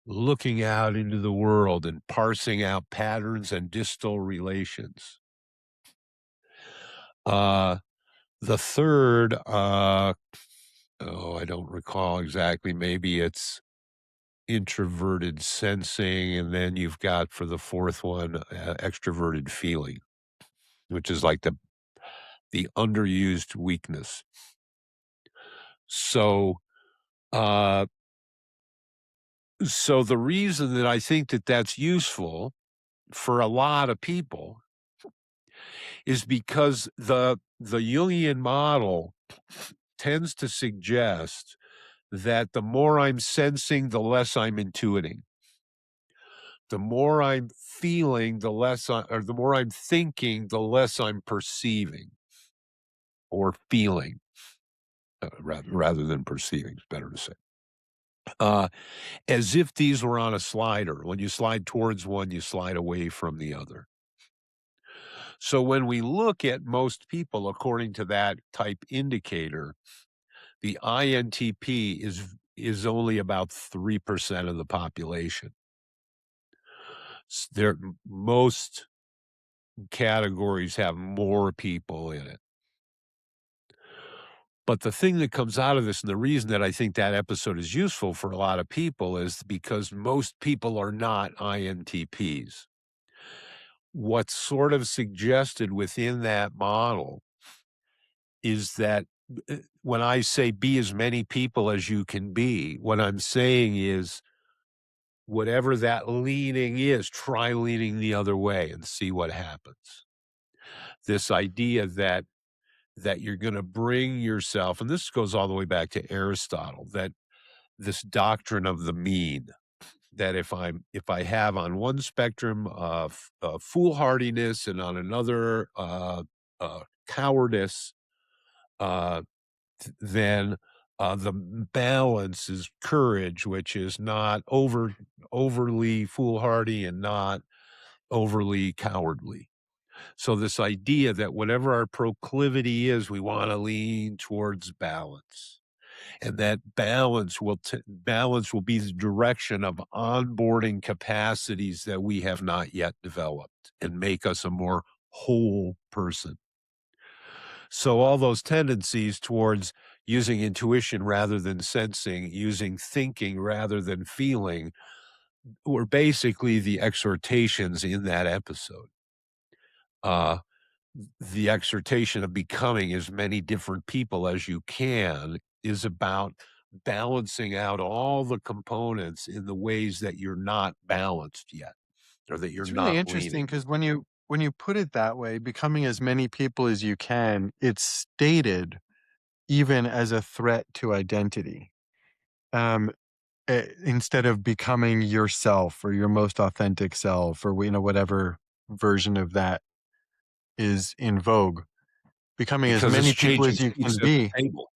looking out into the world and parsing out patterns and distal relations. Uh, the third, oh, I don't recall exactly. Maybe it's introverted sensing, and then you've got for the fourth one, extroverted feeling, which is like the underused weakness. So, uh, so the reason that I think that that's useful for a lot of people is because the Jungian model tends to suggest that the more I'm sensing, the less I'm intuiting. The more I'm feeling, or the more I'm thinking, the less I'm perceiving or feeling, rather than perceiving, it's better to say. Uh, as if these were on a slider. When you slide towards one, you slide away from the other. So when we look at most people according to that type indicator, the INTP is only about 3% of the population. Most categories have more people in it. But the thing that comes out of this, and the reason that I think that episode is useful for a lot of people, is because most people are not INTPs. What's sort of suggested within that model is that, when I say be as many people as you can be, what I'm saying is whatever that leaning is, try leaning the other way and see what happens. This idea that you're gonna bring yourself, and this goes all the way back to Aristotle, that this doctrine of the mean, that if I have on one spectrum of foolhardiness and on another cowardice, uh, then the balance is courage, which is not overly foolhardy and not overly cowardly. So this idea that whatever our proclivity is, we want to lean towards balance, and that balance will be the direction of onboarding capacities that we have not yet developed and make us a more whole person. So all those tendencies towards using intuition rather than sensing, using thinking rather than feeling, were basically the exhortations in that episode. Uh, the exhortation of becoming as many different people as you can is about balancing out all the components in the ways that you're not balanced yet or that you're It's really not interesting leaning. because when you put it that way, becoming as many people as you can, it's stated even as a threat to identity. Um, instead of becoming yourself or your most authentic self or whatever version of that is in vogue, becoming as Because it's many people changing as you seats can at the be table.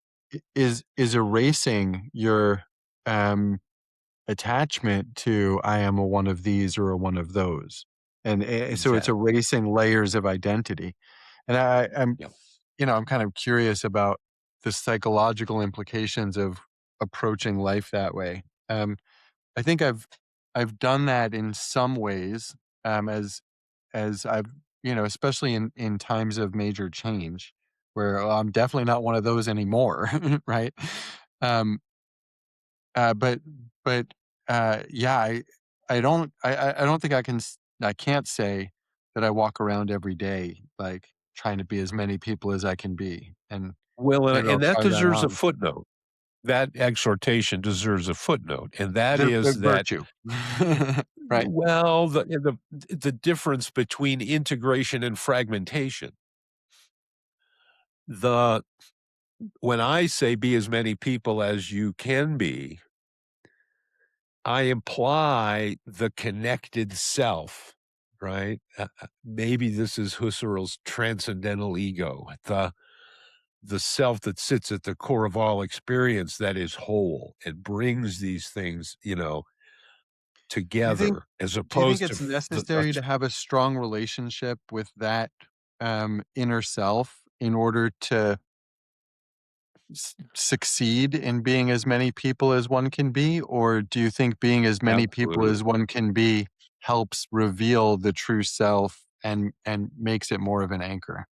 is erasing your attachment to I am a one of these or a one of those. And so it's Exactly. erasing layers of identity. And Yep. I'm kind of curious about the psychological implications of approaching life that way. I think I've done that in some ways, as I've especially in times of major change, where I'm definitely not one of those anymore, right? Um, but but yeah, I don't think I can't say that I walk around every day like trying to be as many people as I can be, and Well, maybe I'll and that try that deserves a on. footnote. That exhortation deserves a footnote, and that is The that, virtue, right? well, the difference between integration and fragmentation. The When I say be as many people as you can be, I imply the connected self, right? Maybe this is Husserl's transcendental ego, the self that sits at the core of all experience that is whole. It brings these things, Do you think together as do you think opposed to it's necessary to have a strong relationship with that inner self in order to succeed in being as many people as one can be? Or do you think being as many people absolutely. as one can be helps reveal the true self and makes it more of an anchor?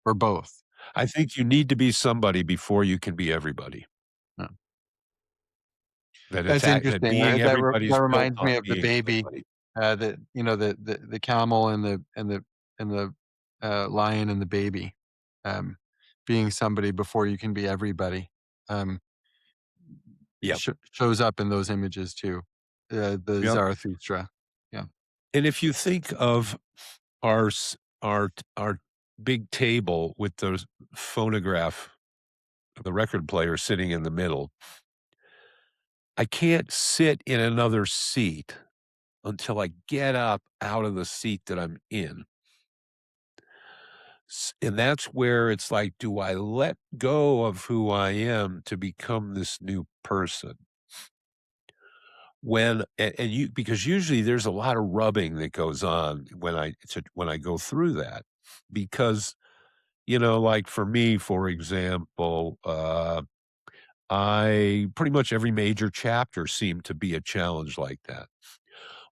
Or both? I think you need to be somebody before you can be everybody. Yeah. That That's interesting. being everybody That is built reminds on me of the being baby, somebody. the camel and the lion and the baby, um, being somebody before you can be everybody. Um, Yep. shows up in those images too. The Yep. Zarathustra. Yeah. And if you think of our big table with the phonograph, the record player sitting in the middle, I can't sit in another seat until I get up out of the seat that I'm in. And that's where it's like, do I let go of who I am to become this new person? And you because usually there's a lot of rubbing that goes on when I go through that because like for me, for example, I pretty much every major chapter seemed to be a challenge like that.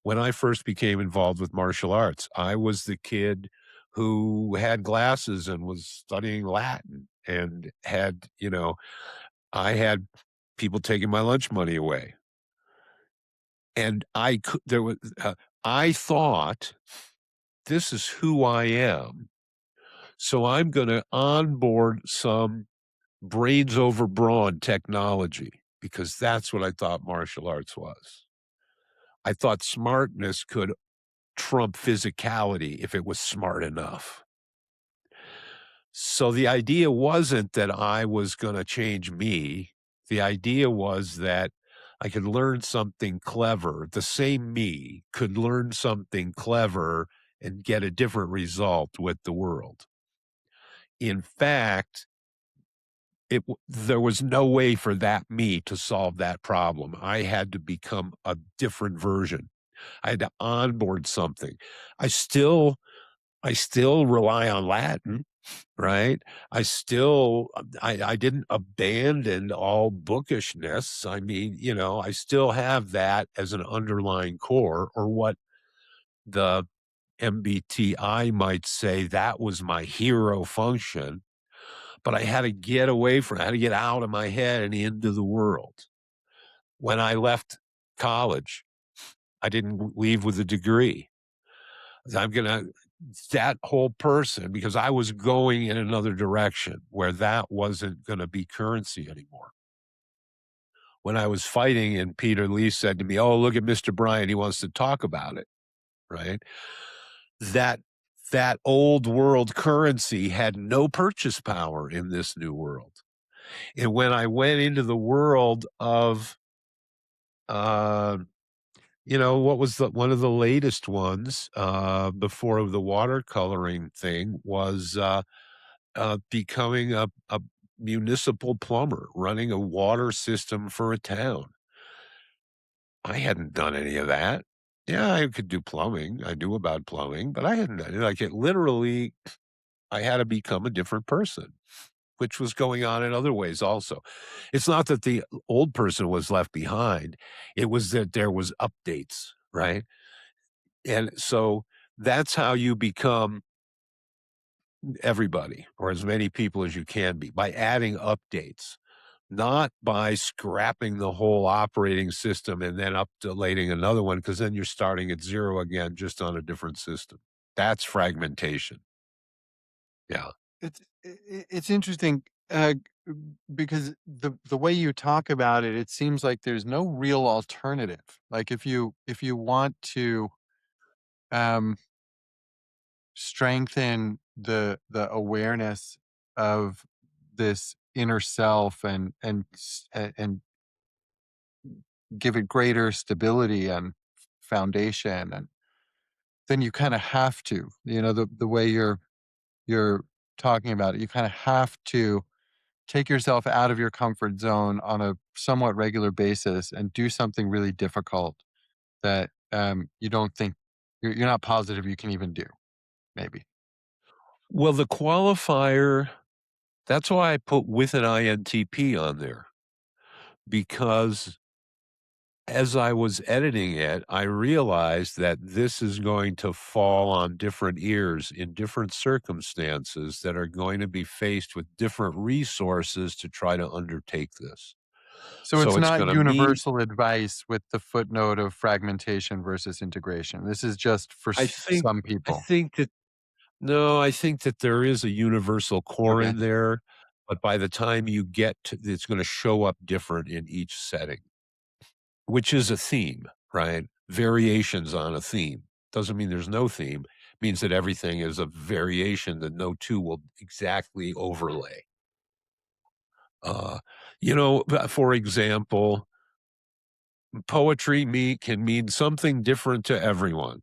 When I first became involved with martial arts, I was the kid who had glasses and was studying Latin and I had people taking my lunch money away. And I thought this is who I am. So I'm going to onboard some brains over brawn technology because that's what I thought martial arts was. I thought smartness could trump physicality if it was smart enough. So the idea wasn't that I was going to change me. The idea was that I could learn something clever. The same me could learn something clever and get a different result with the world. In fact, there was no way for that me to solve that problem. I had to become a different version. I had to onboard something. I still I still rely on Latin, right? I didn't abandon all bookishness. I mean, I still have that as an underlying core or what the MBTI might say that was my hero function. but I had to get away from it. I had to get out of my head and into the world. When I left college, I didn't leave with a degree. I'm gonna that whole person because I was going in another direction where that wasn't gonna be currency anymore. When I was fighting and Peter Lee said to me, "Oh, look at Mr. Bryant, he wants to talk about it," right? That that old world currency had no purchase power in this new world. And when I went into the world of, uh, what was the one of the latest ones, before the watercoloring thing was, becoming a municipal plumber, running a water system for a town. I hadn't done any of that. Yeah, I could do plumbing. I knew about plumbing, but I hadn't done it. Like, it literally I had to become a different person, which was going on in other ways also. It's not that the old person was left behind, it was that there was updates, right? And so that's how you become everybody or as many people as you can be, by adding updates, not by scrapping the whole operating system and then updating another one, because then you're starting at 0 again, just on a different system. That's fragmentation. Yeah. It's interesting, because the way you talk about it, it seems like there's no real alternative. Like if you want to um, strengthen the awareness of this inner self and give it greater stability and foundation, and then you kind of have to, the way you're talking about it, you kind of have to take yourself out of your comfort zone on a somewhat regular basis and do something really difficult that you don't think you're not positive you can even do, maybe. Well, the qualifier, that's why I put with an INTP on there, because as I was editing it, I realized that this is going to fall on different ears in different circumstances that are going to be faced with different resources to try to undertake this. So So it's it's not gonna mean universal advice with the footnote of fragmentation versus integration. This is just for I think some I people. think that no, I think that there is a universal core Okay. in there, but by the time you get to it's gonna show up different in each setting. Which is a theme, right? Variations on a theme. Doesn't mean there's no theme. Means that everything is a variation that no two will exactly overlay. Uh, for example, poetry can mean something different to everyone.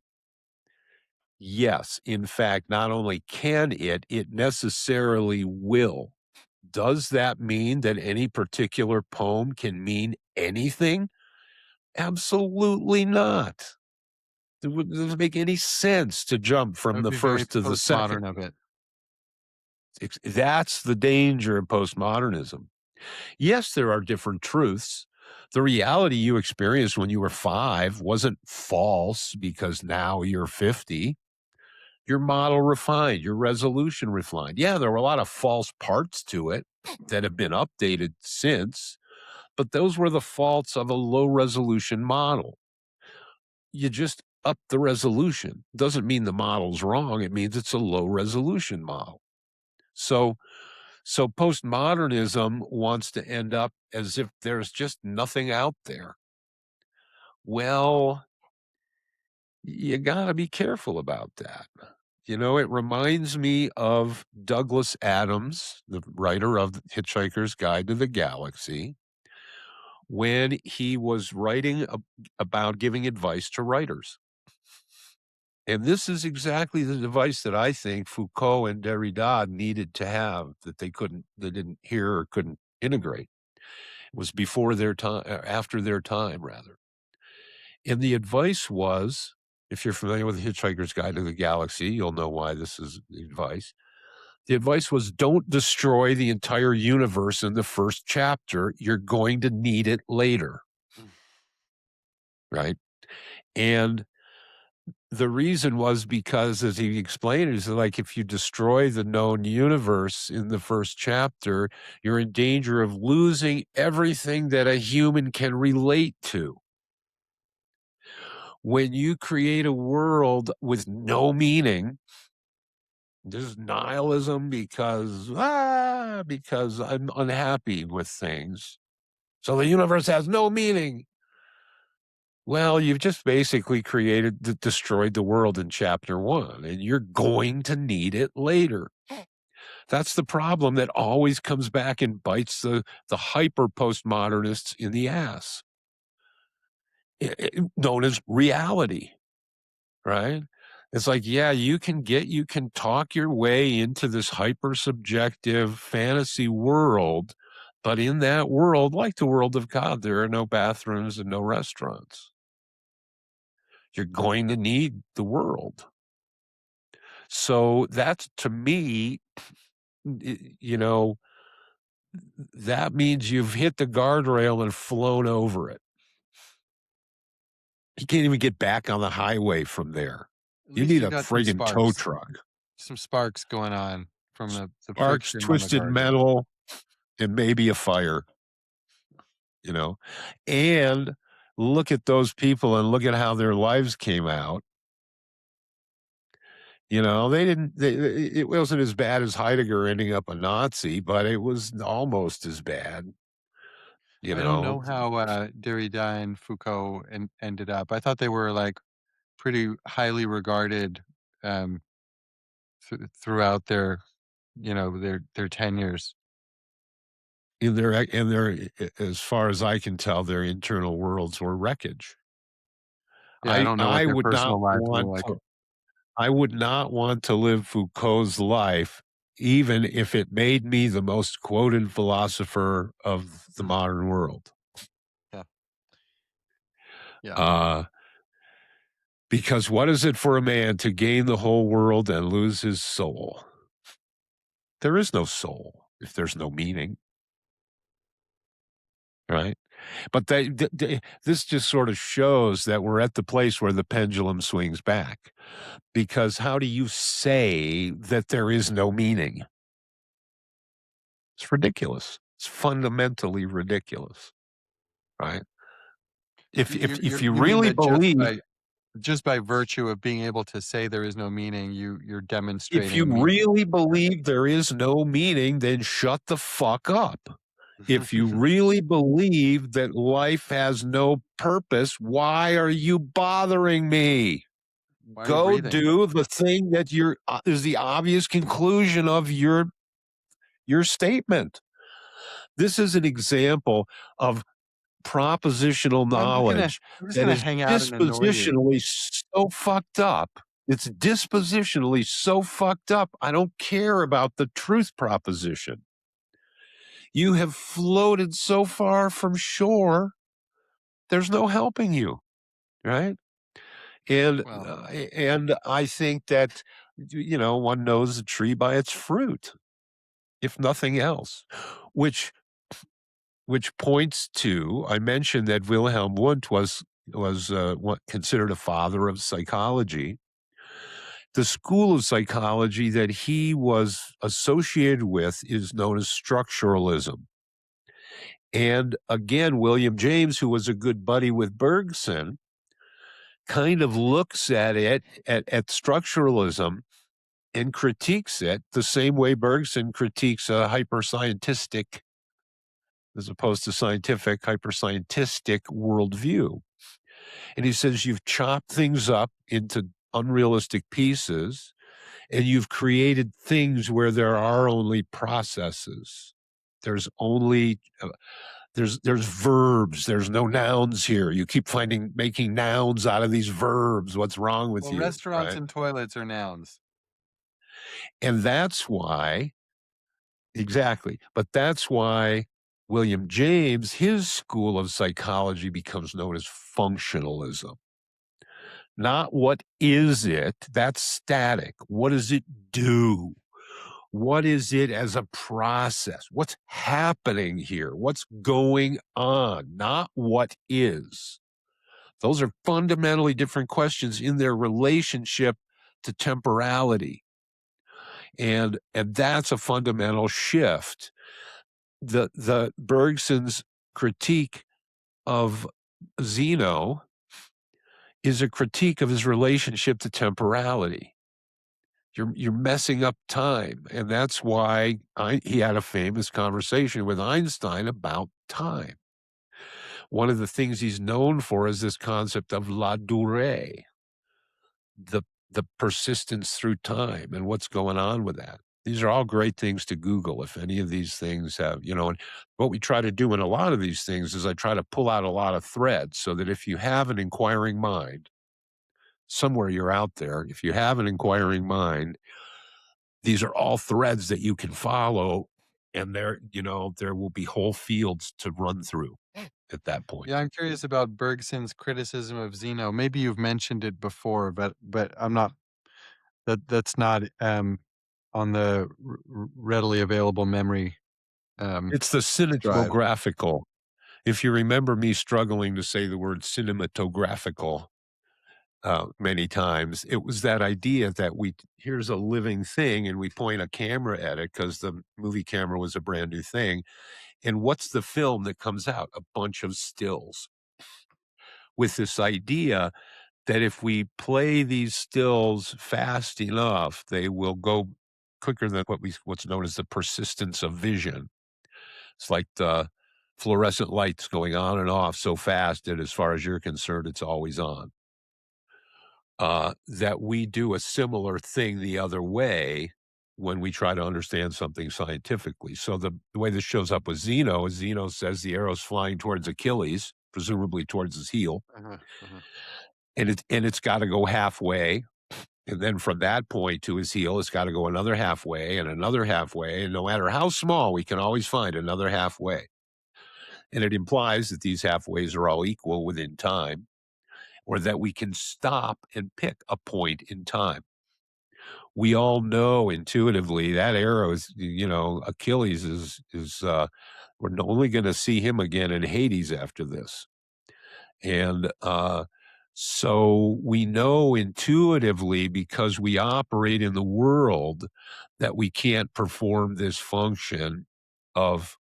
Yes, in fact, not only can it necessarily will. Does that mean that any particular poem can mean anything? Absolutely not. Doesn't make any sense to jump That from would the be very first to the second. postmodern of it. That's the danger of postmodernism. Yes, there are different truths. The reality you experienced when you were 5 wasn't false because now you're 50. Your model refined, your resolution refined. Yeah, there were a lot of false parts to it that have been updated since, but those were the faults of a low resolution model. You just up the resolution. Doesn't mean the model's wrong. It means it's a low resolution model. So so postmodernism wants to end up as if there's just nothing out there. Well, you got to be careful about that. It reminds me of Douglas Adams, the writer of Hitchhiker's Guide to the Galaxy, when he was writing about giving advice to writers. And this is exactly the device that I think Foucault and Derrida needed to have that they didn't hear or couldn't integrate. It was before their time, after their time, rather. And the advice was, if you're familiar with Hitchhiker's Guide to the Galaxy, you'll know why this is the advice. The advice was don't destroy the entire universe in the first chapter. You're going to need it later, right? And the reason was because, as he explained, is like if you destroy the known universe in the first chapter, you're in danger of losing everything that a human can relate to. When you create a world with no meaning, just nihilism because I'm unhappy with things. So the universe has no meaning. Well, you've just basically destroyed the world in chapter one, and you're going to need it later. That's the problem that always comes back and bites the hyper postmodernists in the ass, known as reality, right? It's like, yeah, you can talk your way into this hyper subjective fantasy world, but in that world, like the world of God, there are no bathrooms and no restaurants. You're going to need the world. So that's, to me, you know, that means you've hit the guardrail and flown over it. You can't even get back on the highway from there. At You least need you a got some friggin' tow sparks. truck. Some sparks going on from the Sparks, friction on the twisted guardrail. metal, and maybe a fire, you know? And look at those people and look at how their lives came out. You know, it wasn't as bad as Heidegger ending up a Nazi, but it was almost as bad, you I don't know? know how, Derrida and Foucault ended up. I thought they were, like, pretty highly regarded, um, throughout their, their tenures. As far as I can tell, their internal worlds were wreckage. Yeah, I don't know what I their would not personal lives were want like. to I would not want to live Foucault's life, even if it made me the most quoted philosopher of the modern world. Yeah, yeah. Uh, because what is it for a man to gain the whole world and lose his soul? There is no soul if there's no meaning, right? But this just sort of shows that we're at the place where the pendulum swings back. Because how do you say that there is no meaning? It's ridiculous. It's fundamentally ridiculous, right? If you You mean really that believe just by virtue of being able to say there is no meaning, you're if demonstrating you a meaning. really believe there is no meaning, then shut the fuck up. If you really believe that life has no purpose, why are you bothering me? Why are you Go breathing? do the thing that is the obvious conclusion of your statement. This is an example of propositional knowledge I'm just that gonna is hang out and annoy you. dispositionally so fucked up. It's dispositionally so fucked up. I don't care about the truth proposition. You have floated so far from shore, there's no helping you, right? And Well, and I think that one knows a tree by its fruit, if nothing else, which points to, I mentioned that Wilhelm Wundt was what considered a father of psychology. The school of psychology that he was associated with is known as structuralism. And again, William James, who was a good buddy with Bergson, kind of looks at structuralism and critiques it the same way Bergson critiques a hyperscientistic, as opposed to scientific, hyperscientistic worldview. And he says you've chopped things up into unrealistic pieces and you've created things where there are only processes. There's only there's verbs. There's no nouns here. You keep making nouns out of these verbs. What's wrong with well, you, restaurants right? and toilets are nouns. And that's why exactly. But that's why William James, his school of psychology becomes known as functionalism. Not what is it? That's static. What does it do? What is it as a process? What's happening here? What's going on? Not what is. Those are fundamentally different questions in their relationship to temporality. And that's a fundamental shift. The Bergson's critique of Zeno is a critique of his relationship to temporality. You're messing up time, and that's why he had a famous conversation with Einstein about time. One of the things he's known for is this concept of la durée, the persistence through time and what's going on with that. These are all great things to Google if any of these things have, and what we try to do in a lot of these things is I try to pull out a lot of threads so that if you have an inquiring mind, somewhere you're out there, if you have an inquiring mind, these are all threads that you can follow, and there will be whole fields to run through at that Yeah, point. I'm curious about Bergson's criticism of Zeno. Maybe you've mentioned it before, but I'm not that's not on the readily available memory um, It's the drive. cinematographical. If you remember me struggling to say the word cinematographical many times, it was that idea that here's a living thing and we point a camera at it because the movie camera was a brand new thing. And what's the film that comes out? A bunch of stills with this idea that if we play these stills fast enough, they will go quicker than what's known as the persistence of vision. It's like the fluorescent lights going on and off so fast that as far as you're concerned, it's always on. That we do a similar thing the other way when we try to understand something scientifically. So the way this shows up with Zeno is Zeno says the arrow's flying towards Achilles, presumably towards his heel, Uh-huh, uh-huh. and it's got to go halfway. And then from that point to his heel, it's got to go another halfway and another halfway. And no matter how small, we can always find another halfway. And it implies that these halfways are all equal within time, or that we can stop and pick a point in time. We all know intuitively that arrow is, Achilles we're only going to see him again in Hades after this. And so we know intuitively because we operate in the world that we can't perform this function of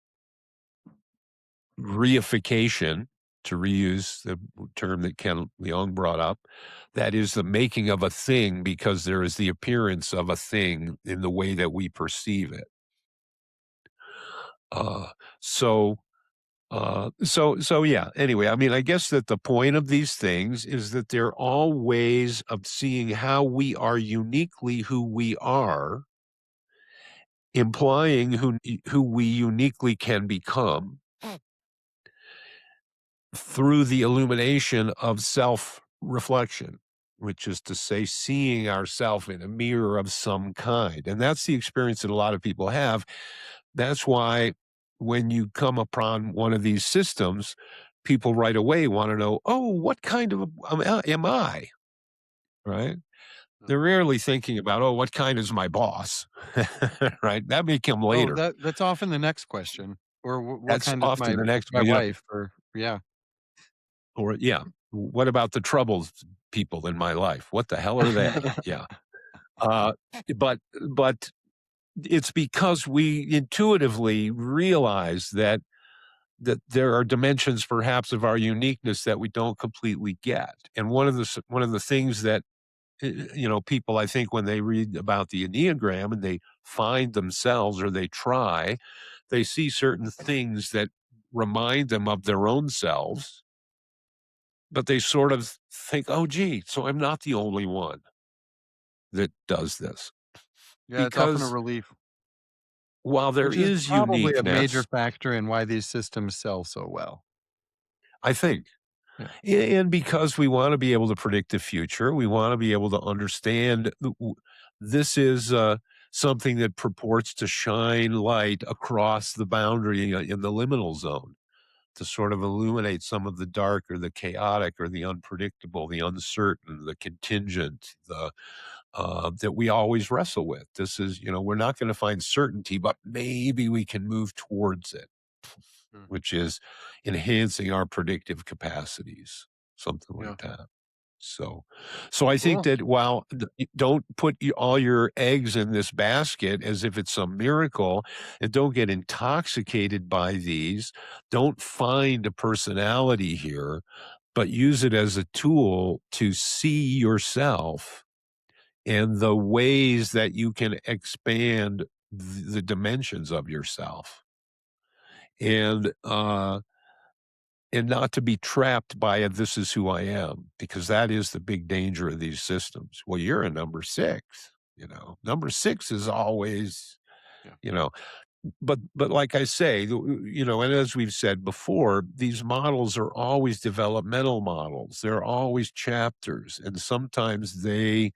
reification, to reuse the term that Ken Leung brought up. That is the making of a thing because there is the appearance of a thing in the way that we perceive it. Uh, so so yeah, anyway, I mean, I guess that the point of these things is that they're all ways of seeing how we are uniquely who we are, implying who we uniquely can become through the illumination of self-reflection, which is to say, seeing ourself in a mirror of some kind. And that's the experience that a lot of people have. That's why when you come upon one of these systems, people right away want to know, oh, what kind of am I? Right? Uh. They're rarely thinking about, oh, what kind is my boss? Right? That may come Oh, later. that's often the next question. Or what That's kind is often my the next my one, wife? Or yeah. or yeah. What about the troubles people in my life? What the hell are they? Yeah. Uh, but but it's because we intuitively realize that there are dimensions perhaps of our uniqueness that we don't completely get. And one of the things that people, I think, when they read about the Enneagram and they find themselves or they try, they see certain things that remind them of their own selves, but they sort of think, oh gee, so I'm not the only one that does this. Yeah, it's often a Because relief, while there which is is probably a major uniqueness, factor in why these systems sell so well. I think, Yeah. and because we want to be able to predict the future, we want to be able to understand this is something that purports to shine light across the boundary in the liminal zone to sort of illuminate some of the dark or the chaotic or the unpredictable, the uncertain, the contingent, that we always wrestle with. This is, we're not going to find certainty, but maybe we can move towards it, Mhm. which is enhancing our predictive capacities. something like Yeah. that. So, so I think Cool. that while don't put all your eggs in this basket as if it's some miracle, and don't get intoxicated by these. Don't find a personality here, but use it as a tool to see yourself and the ways that you can expand the dimensions of yourself, and uh and not to be trapped by a "this is who I am," because that is the big danger of these systems. Well, you're a number 6, number 6 is always, Yeah. you know but like I say, and as we've said before, these models are always developmental models. They're always chapters, and sometimes they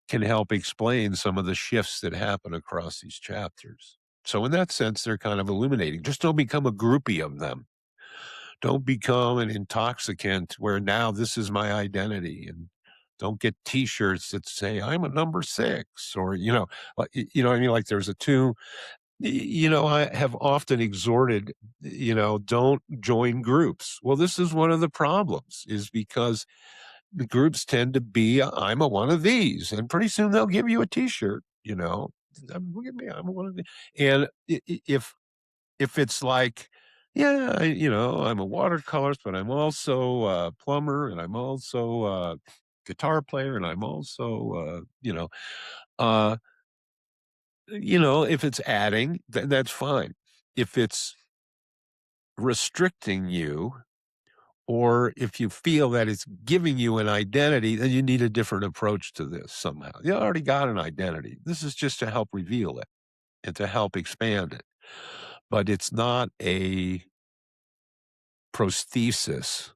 can help explain some of the shifts that happen across these chapters. So in that sense, they're kind of illuminating. Just don't become a groupie of them. Don't become an intoxicant where now this is my identity, and don't get t-shirts that say I'm a number 6, or like, what I mean, like there's a two. I have often exhorted, don't join groups. Well, this is one of the problems, is because the groups tend to be, I'm a one of these, and pretty soon they'll give you a t-shirt, look at me, I'm a one of these. And if it's like, yeah, I'm a watercolorist, but I'm also a plumber, and I'm also a guitar player, and I'm also, uh, if it's adding, that's fine. If it's restricting you, or if you feel that it's giving you an identity, then you need a different approach to this somehow. You already got an identity. This is just to help reveal it and to help expand it. But it's not a prosthesis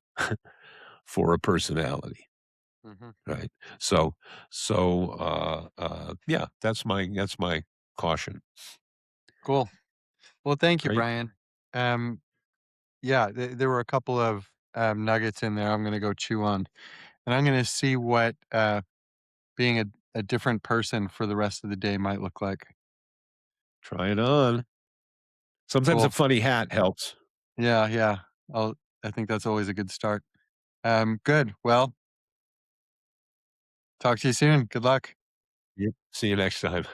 for a personality, Hmm. right? So, yeah, that's my caution. Cool. Well, thank you, Great. Brian. Um, yeah, there were a couple of nuggets in there I'm going to go chew on, and I'm going to see what being a different person for the rest of the day might look like. Try it on. Sometimes a Cool. funny hat helps. Yeah, yeah. I'll, I think that's always a good start. Good. Well, talk to you soon. Good luck. Yep. See you next time.